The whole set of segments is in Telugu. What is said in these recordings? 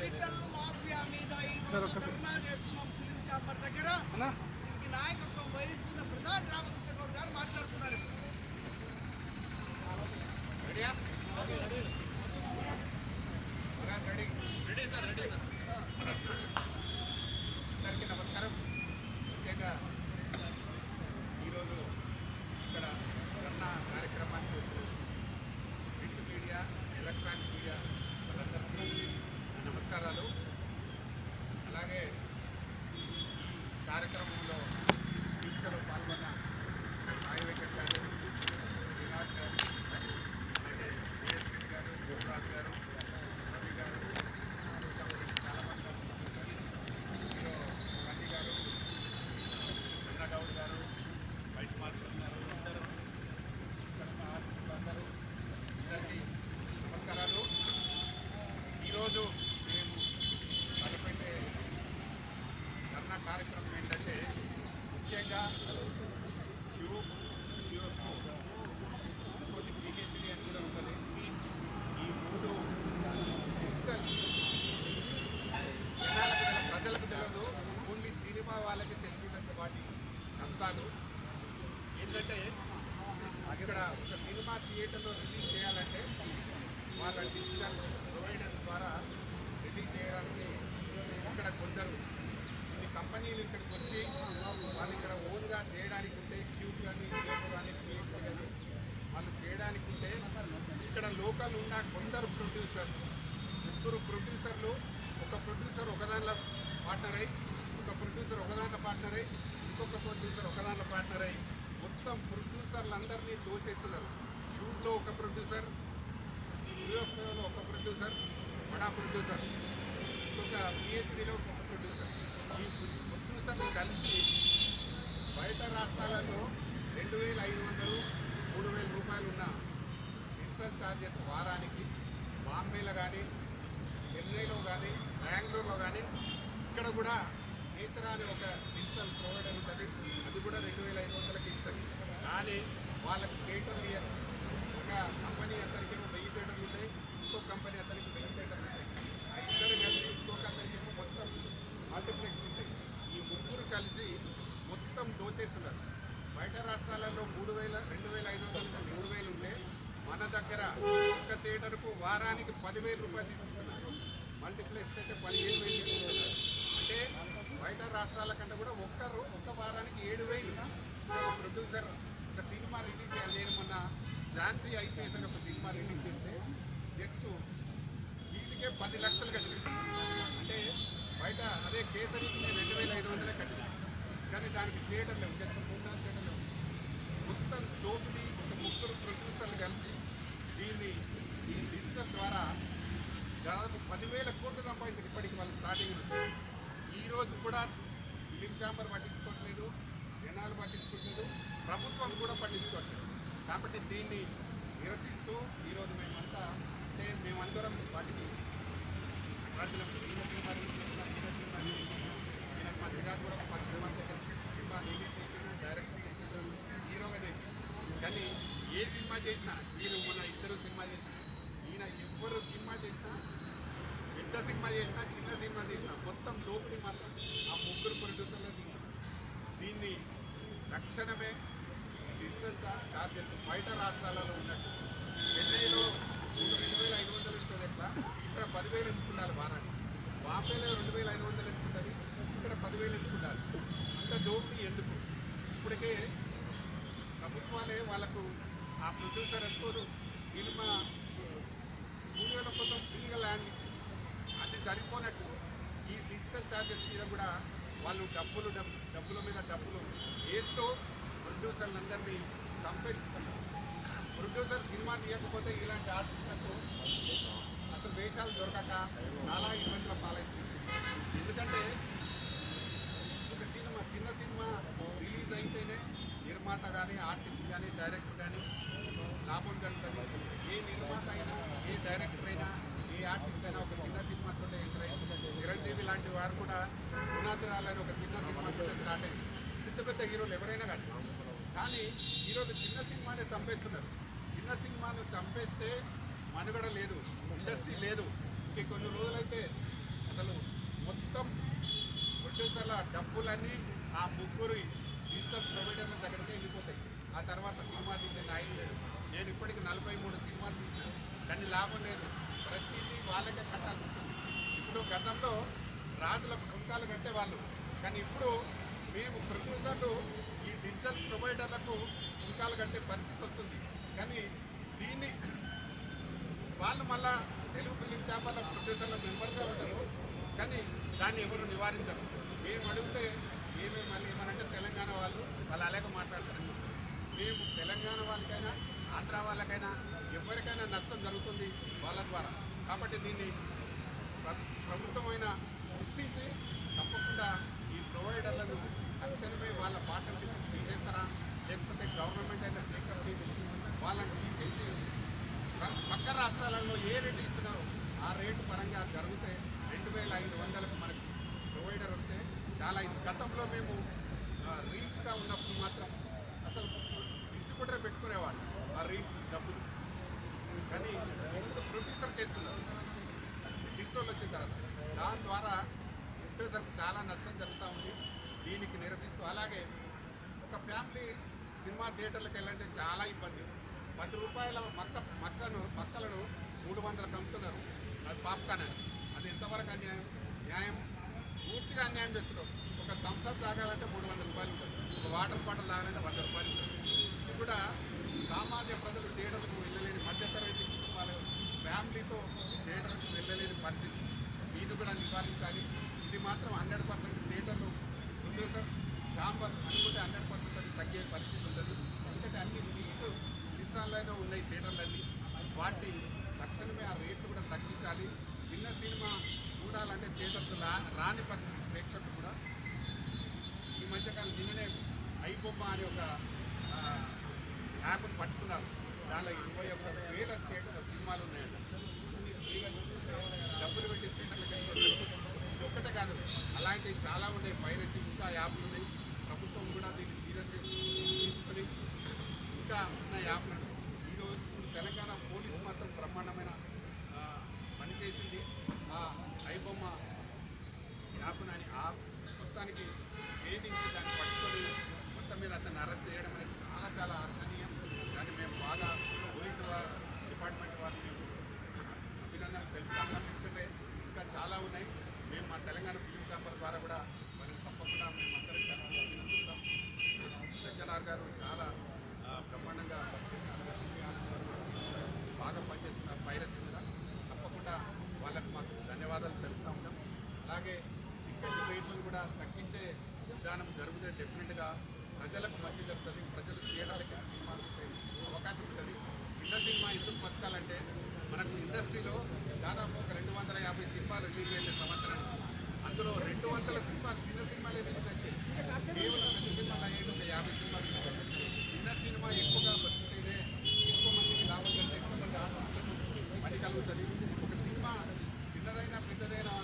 డిజిటల్ మాఫియా మీద ధర్నా చేస్తున్నాం ఫిలిం ఛాంబర్ దగ్గర. దీనికి నాయకత్వం వహిస్తున్న ప్రధాని రామకృష్ణ గౌడ్ గారు మాట్లాడుతున్నారు. అందరికీ నమస్కారం. ముఖ్యంగా ఈరోజు ఇక్కడ ధర్నా కార్యక్రమానికి వచ్చిన ప్రింట్ మీడియా, ఎలక్ట్రానిక్ మీడియా వాళ్ళందరికీ నమస్కారాలు. అలాగే ఈ కార్యక్రమంలో దీక్షలో పాల్గొన్న సాయి వెంకట్ గారు, శ్రీనాథ్ గారు, అలాగే డిఎస్పీ గారు, యువరాజ్ గారు, రవి గారు, చాలామంది గండి గారు, చంద్రగౌడ్ గారు, వైట్ మాస్టర్ గారు, అందరూ అందరూ అందరికీ నమస్కారాలు. ఈరోజు మేము తలపెట్టే ధర్నా కార్యక్రమం ఏంటంటే ముఖ్యంగా ఇంకోటి పీహెచ్డీ అని కూడా ఉంటుంది. ఈ మూడు ప్రజలకు తెలియదు, ఓన్లీ సినిమా వాళ్ళకి తెలిసినంత వాటి కష్టాలు ఏంటంటే ఇక్కడ ఒక సినిమా థియేటర్లో రిలీజ్ చేయాలంటే వాళ్ళ డిజిటల్ ప్రొవైడర్ ద్వారా రిలీజ్ చేయడానికి ఇక్కడ కొందరు కొన్ని కంపెనీలు ఇక్కడికి వచ్చి వాళ్ళు ఇక్కడ ఓన్గా చేయడానికి ఉంటే క్యూబ్ కానీ జియో కానీ పిఎక్స్ కానీ వాళ్ళు చేయడానికి ఉంటే ఇక్కడ లోకల్ ఉన్న కొందరు ప్రొడ్యూసర్స్, ముగ్గురు ప్రొడ్యూసర్లు, ఒక ప్రొడ్యూసర్ ఒకదానిలో పార్ట్నర్ అయ్యి, ఒక ప్రొడ్యూసర్ ఒకదాంట్లో పార్ట్నర్ అయ్యి, ఇంకొక ప్రొడ్యూసర్ ఒకదాంట్లో పార్ట్నర్ అయ్యి మొత్తం ప్రొడ్యూసర్లందరినీ దోచేస్తున్నారు. యూలో ఒక ప్రొడ్యూసర్, యూఎఫ్ఓలో ఒక ప్రొడ్యూసర్, బడా ప్రొడ్యూసర్, ఇంకొక పిహెచ్డీలో ఒక ప్రొడ్యూసర్. ఈ ప్రొడ్యూసర్లు కలిసి బయట రాష్ట్రాలలో 2,500, 3,000 రూపాయలు ఉన్న డిజిటల్ ఛార్జెస్ వారానికి బాంబేలో కానీ, చెన్నైలో కానీ, బెంగళూరులో కానీ, ఇక్కడ కూడా నేత్ర అని ఒక డిజిటల్ ప్రొవైడర్ ఉంటుంది, అది కూడా 2,500కి ఇస్తుంది. కానీ వాళ్ళకి థియేటర్లు ఇయ్యరు. ఒక కంపెనీ అతనికి 1000 థియేటర్లు ఉంటాయి, ఇంకో కంపెనీ అతనికి 1000 థియేటర్లు ఉంటాయి. ఆ ఇద్దరు కలిసి ఇంకొక అతనికి మొత్తం మల్టీప్లెక్స్ ఉంటాయి. ఈ ముగ్గురు కలిసి మొత్తం దోచేస్తున్నారు. బయట రాష్ట్రాలలో 2,500 3,000 ఉంటే మన దగ్గర ఒక్క థియేటర్కు వారానికి 10,000 రూపాయలు తీసుకుంటున్నారు. మల్టీప్లెక్స్ అయితే 15,000 తీసుకుంటున్నారు. అంటే బయట రాష్ట్రాల కంటే కూడా ఒక్క వారానికి 7,000. ప్రొడ్యూసర్ ఒక సినిమా రిలీజ్ చేయాలి. నేను మొన్న ఝాన్సీ ఐపీఎస్ అని ఒక సినిమా రిలీజ్ చేస్తే జస్ట్ వీటికే 10 లక్షలు కట్టింది. అంటే బయట అదే కేసరికి నేను 2,500 కట్టింది. కానీ దానికి థియేటర్ లేవు, జస్ట్ 3-4 థియేటర్ లేవు. మొత్తం దోపిడీ ఒక ముగ్గురు ప్రొడ్యూసర్లు కలిసి దీన్ని ఈ డిజిటల్ ద్వారా దాదాపు 10,000 కోట్లు సంపాదించారు. ఇప్పటికి వాళ్ళు స్టార్టింగ్ నుంచి ఈరోజు కూడా ఫిలిం ఛాంబర్ పట్టించుకోవట్లేదు, జనాలు పట్టించుకోవట్లేదు, ప్రభుత్వం కూడా పట్టించుకోవట్లేదు. కాబట్టి దీన్ని నిరసిస్తూ ఈరోజు మేమందరం వాటికి సినిమా రిలీజ్ చేసిన ఈయనకు మా శ్రీకాకుళం సినిమా రిలీజ్ చేసిన, డైరెక్టర్ చేసిన, హీరోగా చేసిన. కానీ ఏ సినిమా చేసినా మీరు మొన్న ఇద్దరు సినిమా చేసిన, ఈయన ఎవ్వరు సినిమా చేసినా, పెద్ద సినిమా చేసినా, చిన్న సినిమా చేసినా మొత్తం దోపిడీ మాత్రం ఆ ముగ్గురు ప్రొడ్యూసర్లు. దీన్ని తక్షణమే డిజిటల్ ఛార్జెస్ బయట రాష్ట్రాలలో ఉన్నట్టు చెన్నైలో 2,500 ఉంటుంది, ఎట్లా ఇక్కడ 10,000 ఎంచుకుంటారు వారానికి. బాంబేలో 2,500 ఎంచుకుంటుంది, ఇక్కడ 10,000 ఎంచుకుంటారు. అంత దోపిడీ ఎందుకు? ఇప్పటికే ప్రభుత్వాలే వాళ్ళకు ఆ ప్రొడ్యూసర్ ఎక్కువ సినిమా స్టూడియోల కోసం ఫ్రీగా ల్యాండ్ ఇచ్చింది. అది సరిపోనట్టు ఈ డిజిటల్ ఛార్జెస్ మీద కూడా వాళ్ళు డబ్బుల మీద డబ్బులు వేస్తూ ప్రొడ్యూసర్లందరినీ చంపేస్తున్నారు. ప్రొడ్యూసర్ సినిమా తీయకపోతే ఇలాంటి ఆర్టిస్టులకు అసలు వేషాలు దొరకక చాలా ఇబ్బందుల పాలవుతుంది. ఎందుకంటే ఒక చిన్న సినిమా రిలీజ్ అయితేనే నిర్మాత కానీ, ఆర్టిస్ట్ కానీ, డైరెక్టర్ కానీ లాభం జరుగుతుంది. ఏ నిర్మాత అయినా, ఏ డైరెక్టర్ అయినా, ఏ ఆర్టిస్ట్ అయినా ఒక చిన్న సినిమాతో ఎంటర్ అయింది. చిరంజీవి లాంటి వారు కూడా పునాదిరాలని ఒక చిన్న సినిమాతో స్టార్ట్ అయింది. పెద్ద హీరోలు ఎవరైనా కానీ ఈరోజు చిన్న సినిమానే చంపేస్తున్నారు. చిన్న సినిమాను చంపేస్తే మనుగడ లేదు, ఇండస్ట్రీ లేదు. ఇంక కొన్ని రోజులైతే అసలు మొత్తం ప్రొడ్యూసర్ల డబ్బులన్నీ ఆ ముగ్గురు డిజిటల్ ప్రొవైడర్ల దగ్గరికి వెళ్ళిపోతాయి. ఆ తర్వాత సినిమా తీసే నాయకులు లేదు. నేను ఇప్పటికి 43 సినిమాలు తీసినాను, కానీ లాభం లేదు. ప్రతిదీ వాళ్ళకే కట్టాల్సి ఉంటుంది. ఇప్పుడు గతంలో రాజులకు సుంకాలు కట్టేవాళ్ళు, కానీ ఇప్పుడు మేము ప్రొడ్యూసర్లు ఈ డిజిటల్ ప్రొవైడర్లకు సుంకాలు కట్టే పరిస్థితి వస్తుంది. కానీ దీన్ని వాళ్ళు మళ్ళా తెలుగు ఫిలిం ఛాంబర్ల ప్రొడ్యూసర్ల మెంబర్గా ఉంటారు, కానీ దాన్ని ఎవరు నివారించరు. మేము అడిగితే ఏమేమి మళ్ళీ ఏమనంటే తెలంగాణ వాళ్ళు అలాగే మాట్లాడతారు. మేము తెలంగాణ వాళ్ళకైనా ఆంధ్ర వాళ్ళకైనా ఎవరికైనా నష్టం జరుగుతుంది వాళ్ళ ద్వారా. కాబట్టి దీన్ని ప్రభుత్వమైన గుర్తించి తప్పకుండా ఈ ప్రొవైడర్లను తక్షణమే వాళ్ళ పార్టీ తీసేస్తారా, లేకపోతే గవర్నమెంట్ అయినా టేకప్ వాళ్ళని తీసేసి పక్క రాష్ట్రాలలో ఏ రేటు ఇస్తున్నారో ఆ రేటు పరంగా జరిగితే 2500కు మనకి ప్రొవైడర్ వస్తే చాలా ఇది. గతంలో మేము రీల్స్గా ఉన్నప్పుడు మాత్రం అసలు డిస్ట్రిబ్యూటర్ పెట్టుకునేవాళ్ళు ఆ రీల్స్ డబ్బులు, కానీ ఇప్పుడు ప్రొడ్యూసర్ చేస్తున్నారు డిజిటల్ వచ్చిన తర్వాత. దాని ద్వారా ప్రొడ్యూసర్కి చాలా నష్టం జరుగుతూ ఉంది. దీనికి నిరసిస్తూ అలాగే ఒక ఫ్యామిలీ సినిమా థియేటర్లకు వెళ్ళంటే చాలా ఇబ్బంది. 10 రూపాయల మక్కలను 300 అమ్ముతున్నారు. అది పాప్కార్న్ అని. అది ఎంతవరకు అన్యాయం? న్యాయం పూర్తిగా అన్యాయం చేస్తున్నారు. ఒక థమ్స్అప్ తాగాలంటే 300 రూపాయలు ఉంటుంది, ఒక వాటర్ బాటిల్ తాగాలంటే 100 రూపాయలు ఉంటుంది. ఇది కూడా సామాన్య ప్రజలు థియేటర్లకు వెళ్ళలేని మధ్యతరగతి కుటుంబాల ఫ్యామిలీతో థియేటర్కి వెళ్ళలేని పరిస్థితి. దీన్ని కూడా నివారించాలి. ఇది మాత్రం 100% థియేటర్లు ప్రొడ్యూసర్ ఛాంబర్ అనుకుంటే 100% అది తగ్గే పరిస్థితి ఉండదు. ఎందుకంటే అన్ని నీటు చిత్రాలైనా ఉన్నాయి థియేటర్లన్నీ. వాటి తక్షణమే ఆ రేట్లు కూడా తగ్గించాలి. చిన్న సినిమా చూడాలంటే థియేటర్కు రాని పరిస్థితి ప్రేక్షకులు కూడా. ఈ మధ్యకాలం నిన్ననే ఐబొమ్మ అనే ఒక యాప్ను పట్టుకున్నారు. దానిలో 21,000 థియేటర్ల సినిమాలు ఉన్నాయండి. ఫ్రీగా చూస్తే డబ్బులు పెట్టి థియేటర్లకు వెళ్ళి ఇది ఒక్కటే కాదు, అలాంటివి చాలా ఉన్నాయి. పైరసీ ఇంకా యాప్లు ఉన్నాయి. ప్రభుత్వం కూడా దీన్ని సీరియస్గా తీసుకొని ఇంకా ఉన్న యాప్లను ఈరోజు తెలంగాణ పోలీసు మాత్రం బ్రహ్మాండమైన పని చేసింది. ఆ ఐబొమ్మ యాప్ను ఆ మొత్తానికి వేధించి దాన్ని పట్టుకొని మొత్తం మీద అతన్ని అరెస్ట్ చేయడం అనేది చాలా చాలా అర్చనీయం. దాన్ని మేము బాగా పోలీసు డిపార్ట్మెంట్ వారిని మేము అభినందనలు తెలుపుతాము. ఎందుకంటే ఇంకా చాలా ఉన్నాయి. మేము మా తెలంగాణ ఫిలిం ఛాంబర్ ద్వారా కూడా వాళ్ళని తప్పకుండా మేము అందరం అభినందిస్తాం. సజ్జనార్ గారు చాలా బ్రహ్మాండంగా బాగా పనిచేస్తున్నారు పైరసీ మీద. తప్పకుండా వాళ్ళకు మాకు ధన్యవాదాలు తెలుపుతూ ఉంటాం. అలాగే టికెట్ రేట్లను కూడా తగ్గించే విధానం జరిగితే డెఫినెట్గా ప్రజలకు మంచి జరుగుతుంది. ప్రజలు థియేటర్లకి సినిమాలు అవకాశం ఉంటుంది. చిన్న సినిమా ఎందుకు బతకాలంటే మనకు ఇండస్ట్రీలో దాదాపు ఒక 250 సినిమాలు రిలీజ్ అయ్యే సంవత్సరానికి. అందులో 200 సినిమాలు చిన్న సినిమాలే రిలీజ్ అయితే కేవలం పెద్ద సినిమాలు అయ్యేది ఒక 50 సినిమాలు రిలీజ్ అయితే చిన్న సినిమా ఎక్కువగా బతికితేనే ఎక్కువ మందికి లాభం కంటే ఎక్కువ మంది ఆలోచనలు పని కలుగుతుంది. ఒక సినిమా చిన్నదైనా పెద్దదైనా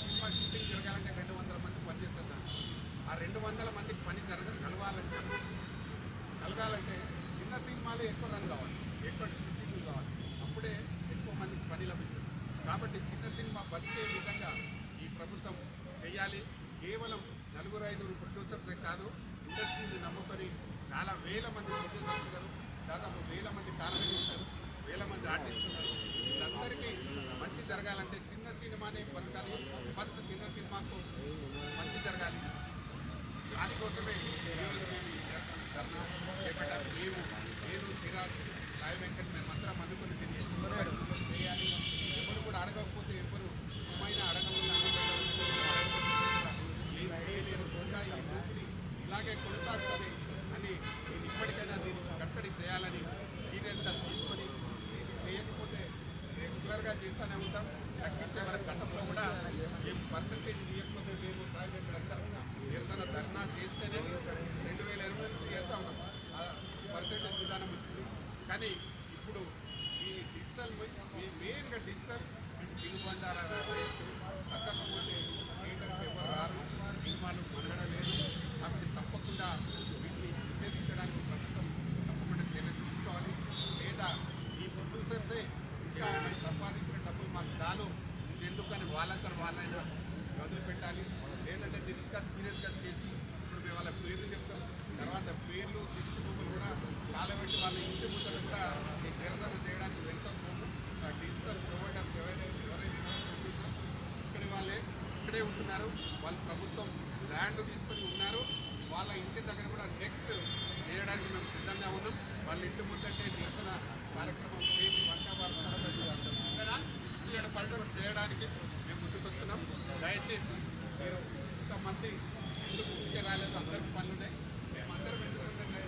సినిమా షూటింగ్ జరగాలంటే 200 మంది పనిచేస్తున్నారు. ఆ 200 మందికి పని కలగాలంటే చిన్న సినిమాలే ఎక్కువ రన్ కావాలి, ఎక్కువ షూటింగ్ కావాలి. అప్పుడే ఎక్కువ మందికి పని లభిస్తుంది. కాబట్టి చిన్న సినిమా బతికే విధంగా ఈ ప్రభుత్వం చేయాలి. కేవలం 4-5 ప్రొడ్యూసర్సే కాదు, ఇండస్ట్రీని నమ్ముకొని చాలా వేల మంది ప్రొడ్యూసర్స్ ఉన్నారు. దాదాపు 1000 మంది కార్మికులు ఉన్నారు, 1000 మంది ఆర్టిస్టులు ఉన్నారు. వీళ్ళందరికీ మంచి జరగాలంటే చిన్న సినిమానే బతకాలి. ఫస్ట్ చిన్న సినిమాకు మంచి జరగాలి. దానికోసమే ధర్నా చేపట్టాలి. నేను చిరాగ్ సాయి వెంకట్ మేమందరం అనుకుని చేయాలి. ఎవరు కూడా అడగకపోతే ఎవరు ఏమైనా అడగకుండా ఇలాగే కొనసాగుతుంది అని నేను ఇప్పటికైనా దీన్ని కట్టడి చేయాలని సీరియస్గా తీసుకొని ఇది చేయకపోతే రెగ్యులర్గా చేస్తూనే ఉంటాం. తగ్గించే వరకు గతంలో కూడా ఏం పర్సంటేజ్ ఇవ్వకపోతే మేము సాయి వెంకట్ నిరసన ధర్నా చేస్తేనే 2020 నుంచి చేస్తూ ఉన్నాం. పర్సంటేజ్ విధానం వచ్చింది. కానీ ఇప్పుడు ఈ డిజిటల్ మెయిన్గా డిజిటల్ తినుబండారా తగ్గకపోతే థియేటర్కి ఎవరు రారు, సినిమాలు మనగడ లేదు. కాబట్టి తప్పకుండా వీటిని నిషేధించడానికి ప్రభుత్వం తప్పకుండా చర్యలు తీసుకోవాలి. లేదా ఈ ప్రొడ్యూసర్సే ఇంకా వాళ్ళంతా వాళ్ళైనా వదిలిపెట్టాలి. లేదంటే దీన్ని ఇంకా సీరియస్గా చేసి ఇప్పుడు మేము వాళ్ళ పేర్లు చెప్తాం, తర్వాత పేర్లు దిష్టిబొమ్మలు కూడా కాలబెట్టి వాళ్ళ ఇంటి ముందర కూడా నిరసన చేయడానికి వెళ్తాం. డిజిటల్ ప్రొవైడర్స్ ఎవరైతే ఇక్కడి వాళ్ళే ఇక్కడే ఉంటున్నారు, వాళ్ళు ప్రభుత్వం ల్యాండ్ తీసుకొని ఉన్నారు, వాళ్ళ ఇంటి దగ్గర కూడా నెక్స్ట్ చేయడానికి మేము సిద్ధంగా ఉన్నాం. వాళ్ళ ఇంటి ముందంటే నిరసన కార్యక్రమం చేసి ఇక్కడ పరిశ్రమ చేయడానికి మేము ముందుకు వస్తున్నాం. దయచేసి మీరు ఇంతమంది ఎందుకు ముందుకే రాలేదు, అందరికీ పనులు ఉన్నాయి. మేమందరం ఎందుకంటే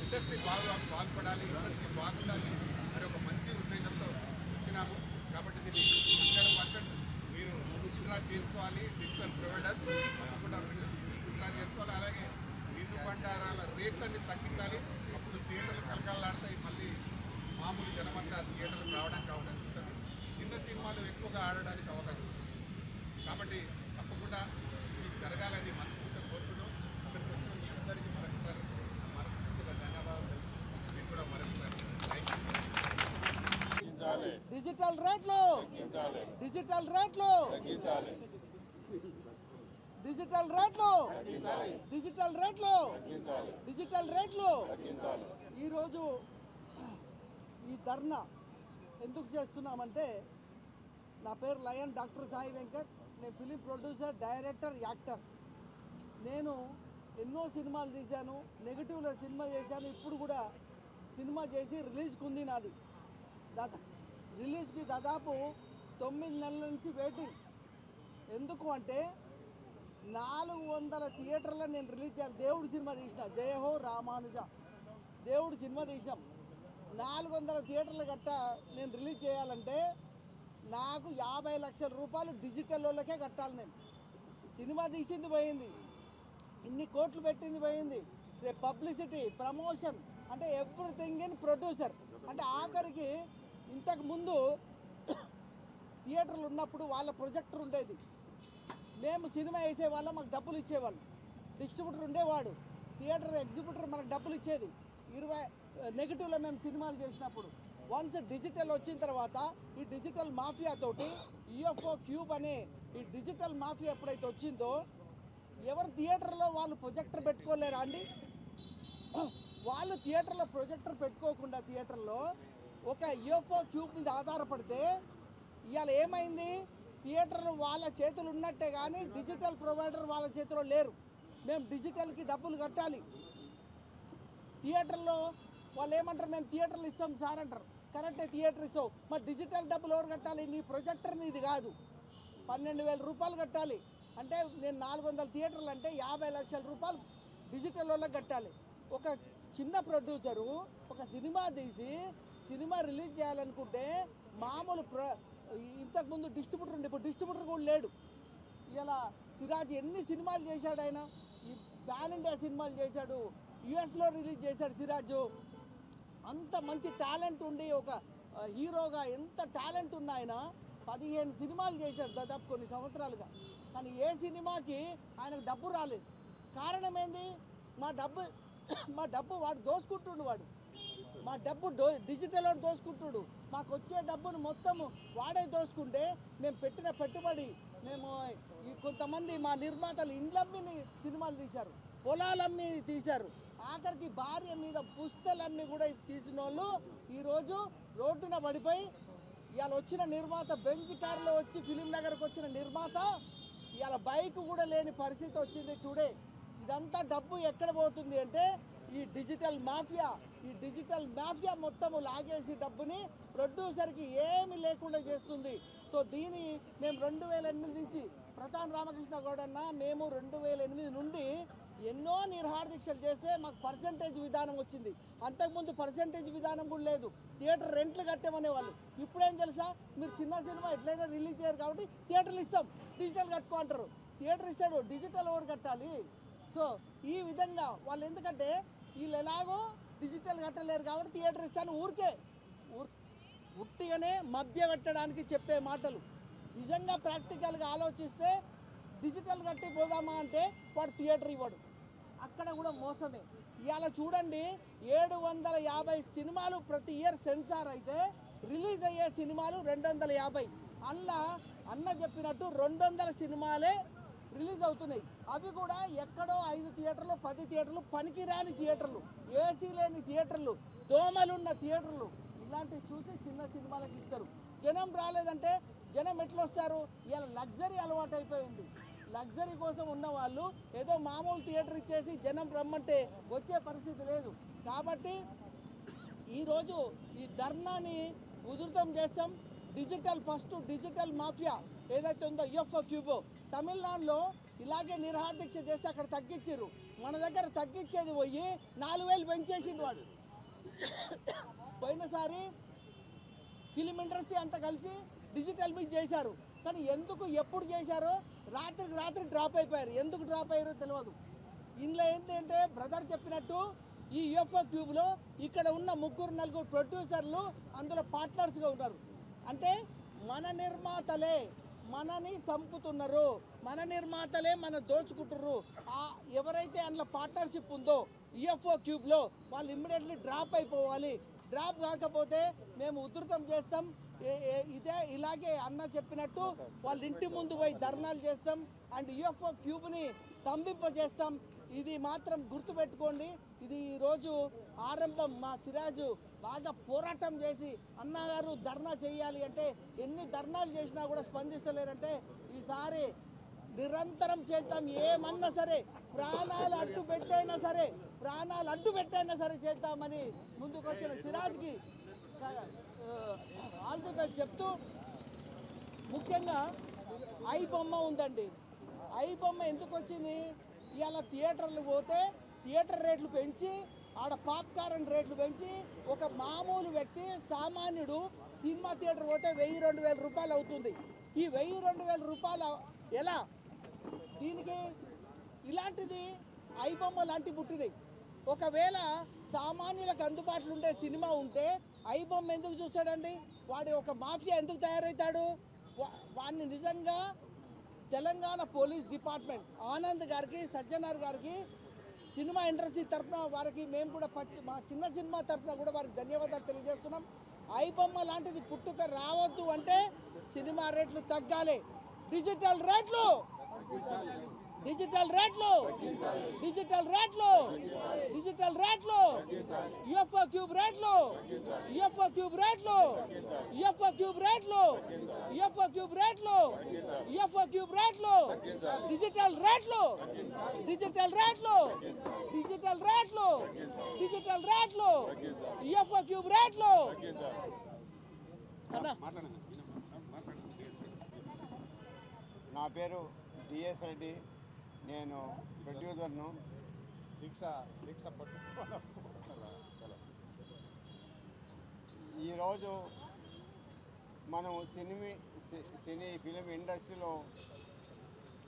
ఇండస్ట్రీ బాగుపడాలి, ఇండస్ట్రీ బాగుండాలి అని ఒక మంచి ఉద్దేశంతో ఇచ్చినాము. కాబట్టి దీన్ని 100% మీరు విత్డ్రా చేసుకోవాలి. డిజిటల్ ప్రొవైడర్స్ తప్పకుండా విత్డ్రా చేసుకోవాలి. అలాగే నీరు బండారాల రేట్లన్నీ తగ్గించాలి. అప్పుడు థియేటర్లు కలకాలాడతాయి, మళ్ళీ మామూలు జనమంతా థియేటర్లకు రావడానికి అవకాశం ఉంటుంది, చిన్న సినిమాలు ఎక్కువగా ఆడడానికి అవకాశం ఉంటుంది. కాబట్టి తప్పకుండా ఇది జరగాలని మనస్ఫూర్తిగా కోరుతున్నాం. ఇక్కడికి వచ్చిన మీ అందరికీ మరొకసారి మనస్ఫూర్తిగా ధన్యవాదాలు. మీకు కూడా మరొకసారి థ్యాంక్ యూ. డిజిటల్ రేట్లు డిజిటల్ రేట్లు డిజిటల్ రేట్లు డిజిటల్ రేట్లు డిజిటల్ రేట్లు ఈరోజు ఈ ధర్నా ఎందుకు చేస్తున్నామంటే, నా పేరు లయన్ డాక్టర్ సాయి వెంకట్. నేను ఫిలిం ప్రొడ్యూసర్, డైరెక్టర్, యాక్టర్. నేను ఎన్నో సినిమాలు తీశాను, నెగిటివ్లో సినిమా చేశాను. ఇప్పుడు కూడా సినిమా చేసి రిలీజ్కి ఉంది నాది. రిలీజ్కి దాదాపు 9 నెలల నుంచి వెయిటింగ్. ఎందుకు అంటే 400 థియేటర్లో నేను రిలీజ్ చేయాలి. దేవుడు సినిమా తీసిన, జయ హో రామానుజ దేవుడు సినిమా తీసినాం. 400 థియేటర్లు గట్ట నేను రిలీజ్ చేయాలంటే నాకు 50 లక్షల రూపాయలు డిజిటల్ వాళ్ళకే కట్టాలి. నేను సినిమా తీసింది పోయింది, ఇన్ని కోట్లు పెట్టింది పోయింది, రేపు పబ్లిసిటీ, ప్రమోషన్ అంటే ఎవ్రీథింగ్ ఇన్ ప్రొడ్యూసర్. అంటే ఆఖరికి ఇంతకు ముందు థియేటర్లు ఉన్నప్పుడు వాళ్ళ ప్రొజెక్టర్ ఉండేది, మేము సినిమా వేసేవాళ్ళం, మాకు డబ్బులు ఇచ్చేవాళ్ళు. డిస్ట్రిబ్యూటర్ ఉండేవాడు, థియేటర్ ఎగ్జిబ్యూటర్ మనకు డబ్బులు ఇచ్చేది. 20 నెగిటివ్లో మేము సినిమాలు చేసినప్పుడు. వన్స్ డిజిటల్ వచ్చిన తర్వాత ఈ డిజిటల్ మాఫియా తోటి యూఎఫ్ఓ క్యూబ్ అనే ఈ డిజిటల్ మాఫియా ఎప్పుడైతే వచ్చిందో, ఎవరు థియేటర్లో వాళ్ళు ప్రొజెక్టర్ పెట్టుకోలేరా అండి? వాళ్ళు థియేటర్లో ప్రొజెక్టర్ పెట్టుకోకుండా థియేటర్లో ఒక యూఎఫ్ఓ క్యూబ్ మీద ఆధారపడితే ఇవాళ ఏమైంది? థియేటర్లు వాళ్ళ చేతులు ఉన్నట్టే కానీ డిజిటల్ ప్రొవైడర్ వాళ్ళ చేతిలో లేరు. మేము డిజిటల్కి డబ్బులు కట్టాలి. థియేటర్లో వాళ్ళు ఏమంటారు, మేము థియేటర్లు ఇస్తాం సార్ అంటారు. కరెక్టే, థియేటర్ ఇస్తావు, మరి డిజిటల్ డబ్బులు ఎవరు కట్టాలి? నీ ప్రొజెక్టర్ నీది కాదు, 12,000 రూపాయలు కట్టాలి. అంటే నేను 400 థియేటర్లు అంటే 50 లక్షల రూపాయలు డిజిటల్ వాళ్ళకి కట్టాలి. ఒక చిన్న ప్రొడ్యూసరు ఒక సినిమా తీసి సినిమా రిలీజ్ చేయాలనుకుంటే మామూలు ఇంతకుముందు డిస్ట్రిబ్యూటర్ ఉండే, ఇప్పుడు డిస్ట్రిబ్యూటర్ కూడా లేడు. ఇలా సిరాజ్ ఎన్ని సినిమాలు చేశాడు ఆయన, ఈ పాన్ ఇండియా సినిమాలు చేశాడు, యుఎస్లో రిలీజ్ చేశాడు సిరాజు. అంత మంచి టాలెంట్ ఉండి ఒక హీరోగా ఎంత టాలెంట్ ఉన్న ఆయన 15 సినిమాలు చేశాడు దాదాపు కొన్ని సంవత్సరాలుగా. కానీ ఏ సినిమాకి ఆయనకు డబ్బు రాలేదు. కారణం ఏంది? మా డబ్బు వాడు దోసుకుంటుండు. మా డబ్బు డిజిటల్ వాడు దోసుకుంటుడు. మాకు వచ్చే డబ్బును మొత్తము వాడే దోసుకుంటే మేము పెట్టిన పెట్టుబడి, మేము కొంతమంది మా నిర్మాతలు ఇండ్లమ్మి సినిమాలు తీశారు, పొలాలమ్మి తీశారు, ఆఖరికి భార్య మీద పుస్తలమ్మి కూడా తీసిన వాళ్ళు ఈరోజు రోడ్డున పడిపోయి, ఇవాళ వచ్చిన నిర్మాత బెంజ్ కారులో వచ్చి ఫిలిం నగర్కి వచ్చిన నిర్మాత ఇవాళ బైక్ కూడా లేని పరిస్థితి వచ్చింది టుడే. ఇదంతా డబ్బు ఎక్కడ పోతుంది అంటే ఈ డిజిటల్ మాఫియా మొత్తము లాగేసి డబ్బుని ప్రొడ్యూసర్కి ఏమి లేకుండా చేస్తుంది. సో దీన్ని మేము 2008 నుంచి ప్రతాన్ రామకృష్ణ గౌడన్న మేము 2008 నుండి ఎన్నో నిర్హార దీక్షలు చేస్తే మాకు పర్సంటేజ్ విధానం వచ్చింది. అంతకుముందు పర్సంటేజ్ విధానం కూడా లేదు. థియేటర్ రెంట్లు కట్టేమనేవాళ్ళు. ఇప్పుడేం తెలుసా, మీరు చిన్న సినిమా ఎట్లయినా రిలీజ్ చేయరు కాబట్టి థియేటర్లు ఇస్తాం, డిజిటల్ కట్టుకో అంటారు. థియేటర్ ఇస్తాడు, డిజిటల్ ఎవరు కట్టాలి? సో ఈ విధంగా వాళ్ళు, ఎందుకంటే వీళ్ళు ఎలాగో డిజిటల్ కట్టలేరు కాబట్టి థియేటర్ ఇస్తాను ఊరికే ఉట్టిగానే మభ్య పెట్టడానికి చెప్పే మాటలు. నిజంగా ప్రాక్టికల్గా ఆలోచిస్తే డిజిటల్ కట్టి పోదామా అంటే వాడు థియేటర్ ఇవ్వడు. అక్కడ కూడా మోసమే. ఇవాళ చూడండి 750 సినిమాలు ప్రతి ఇయర్ సెన్సార్ అయితే రిలీజ్ అయ్యే సినిమాలు 250. అందులో అన్న చెప్పినట్టు 200 సినిమాలే రిలీజ్ అవుతున్నాయి. అవి కూడా ఎక్కడో 5 థియేటర్లు 10 థియేటర్లు పనికిరాని థియేటర్లు, ఏసీ లేని థియేటర్లు, దోమలున్న థియేటర్లు ఇలాంటివి చూసి చిన్న సినిమాలకు ఇస్తారు. జనం రాలేదంటే జనం ఎట్లా వస్తారు? ఇలా లగ్జరీ అలవాటు అయిపోయింది. లగ్జరీ కోసం ఉన్న వాళ్ళు ఏదో మామూలు థియేటర్ ఇచ్చేసి జనం రమ్మంటే వచ్చే పరిస్థితి లేదు. కాబట్టి ఈరోజు ఈ ధర్నాని ఉధృతం చేస్తాం. డిజిటల్ మాఫియా ఏదైతే ఉందో యుఎఫ్ఓ క్యూబో తమిళనాడులో ఇలాగే నిరహారదీక్ష చేస్తే అక్కడ తగ్గించారు. మన దగ్గర తగ్గించేది పోయి 4000 పెంచేసిండు వాడు. పోయినసారి ఫిలిం ఇండస్ట్రీ అంతా కలిసి డిజిటల్ మీద చేశారు. కానీ ఎందుకు ఎప్పుడు చేశారో రాత్రికి రాత్రి డ్రాప్ అయిపోయారు. ఎందుకు డ్రాప్ అయ్యారో తెలియదు. ఇందులో ఏంటంటే బ్రదర్ చెప్పినట్టు ఈ యుఎఫ్ఓ క్యూబ్లో ఇక్కడ ఉన్న 3-4 ప్రొడ్యూసర్లు అందులో పార్ట్నర్స్గా ఉన్నారు. అంటే మన నిర్మాతలే మనని చంపుతున్నారు, మన నిర్మాతలే మన దోచుకుంటున్నారు. ఎవరైతే అందులో పార్ట్నర్షిప్ ఉందో యుఎఫ్ఓ క్యూబ్లో వాళ్ళు ఇమ్మీడియట్లీ డ్రాప్ అయిపోవాలి. డ్రాప్ కాకపోతే మేము ఉధృతం చేస్తాం. ఇలాగే అన్న చెప్పినట్టు వాళ్ళ ఇంటి ముందు పోయి ధర్నాలు చేస్తాం అండ్ యుఎఫ్ఓ క్యూబ్ని స్తంభింపజేస్తాం. ఇది మాత్రం గుర్తుపెట్టుకోండి. ఇది ఈరోజు ఆరంభం. మా సిరాజు బాగా పోరాటం చేసి అన్నగారు ధర్నా చేయాలి అంటే ఎన్ని ధర్నాలు చేసినా కూడా స్పందిస్తలేరంటే ఈసారి నిరంతరం చేద్దాం. ఏమన్నా సరే ప్రాణాలు అడ్డు పెట్టైనా సరే చేద్దామని ముందుకు వచ్చిన సిరాజ్కి ఆల్ ది బెస్ట్ చెప్తూ, ముఖ్యంగా ఐ బొమ్మ ఉందండి. ఐ బొమ్మ ఎందుకు వచ్చింది? ఇవాళ థియేటర్లు పోతే థియేటర్ రేట్లు పెంచి ఆడ పాప్కార్న్ రేట్లు పెంచి ఒక మామూలు వ్యక్తి సామాన్యుడు సినిమా థియేటర్ పోతే 1000-2000 రూపాయలు అవుతుంది. ఈ 1000-2000 రూపాయలు ఎలా? దీనికి ఇలాంటిది ఐబొమ్మ లాంటి పుట్టినాయి. ఒకవేళ సామాన్యులకు అందుబాటులో ఉండే సినిమా ఉంటే ఐబొమ్మ ఎందుకు చూస్తాడండి? వాడి ఒక మాఫియా ఎందుకు తయారవుతాడు? వాడిని నిజంగా తెలంగాణ పోలీస్ డిపార్ట్మెంట్ ఆనంద్ గారికి, సజ్జనార్ గారికి, సినిమా ఇండస్ట్రీ తరఫున వారికి మేము కూడా మా చిన్న సినిమా తరఫున కూడా వారికి ధన్యవాదాలు తెలియజేస్తున్నాం. ఐబొమ్మ లాంటిది పుట్టుక రావద్దు అంటే సినిమా రేట్లు తగ్గాలి. డిజిటల్ రేట్లు యుఎఫ్ఓ క్యూబ్ రేట్లు డిజిటల్ రేట్లు యుఎఫ్ఓ క్యూబ్ రేట్లు. నా పేరు డిఎస్ రెడ్డి, నేను ప్రొడ్యూసర్ను. దీక్ష ఈరోజు మనం సినీ ఫిలిం ఇండస్ట్రీలో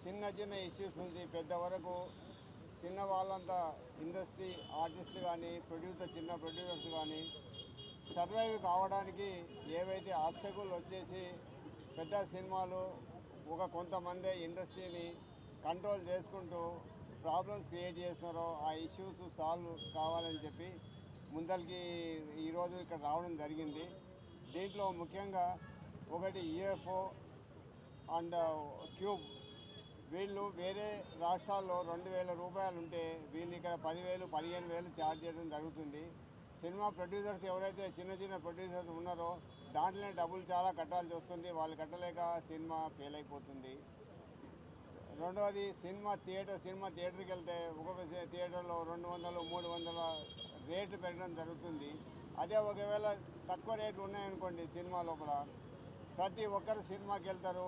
చిన్న ఇష్యూస్ నుంచి పెద్ద వరకు చిన్న వాళ్ళంతా ఇండస్ట్రీ ఆర్టిస్టులు కానీ చిన్న ప్రొడ్యూసర్స్ కానీ సర్వైవ్ కావడానికి ఏవైతే ఆబ్స్టకల్ వచ్చేసి పెద్ద సినిమాలు కొంతమంది ఇండస్ట్రీని కంట్రోల్ చేసుకుంటూ ప్రాబ్లమ్స్ క్రియేట్ చేస్తున్నారో ఆ ఇష్యూస్ సాల్వ్ కావాలని చెప్పి ముందరికి ఈరోజు ఇక్కడ రావడం జరిగింది. దీంట్లో ముఖ్యంగా ఒకటి యుఎఫ్ఓ అండ్ క్యూబ్, వీళ్ళు వేరే రాష్ట్రాల్లో 2000 రూపాయలు ఉంటే వీళ్ళు ఇక్కడ 10,000-15,000 ఛార్జ్ చేయడం జరుగుతుంది. సినిమా ప్రొడ్యూసర్స్ ఎవరైతే చిన్న ప్రొడ్యూసర్స్ ఉన్నారో దాంట్లోనే డబ్బులు చాలా కట్టాల్సి వస్తుంది. వాళ్ళు కట్టలేక సినిమా ఫెయిల్ అయిపోతుంది. రెండవది సినిమా థియేటర్కి వెళ్తే ఒక్కొక్క థియేటర్లో 200-300 రేట్లు పెట్టడం జరుగుతుంది. అదే ఒకవేళ తక్కువ రేట్లు ఉన్నాయనుకోండి సినిమా లోపల ప్రతి ఒక్కరు సినిమాకి వెళ్తారు.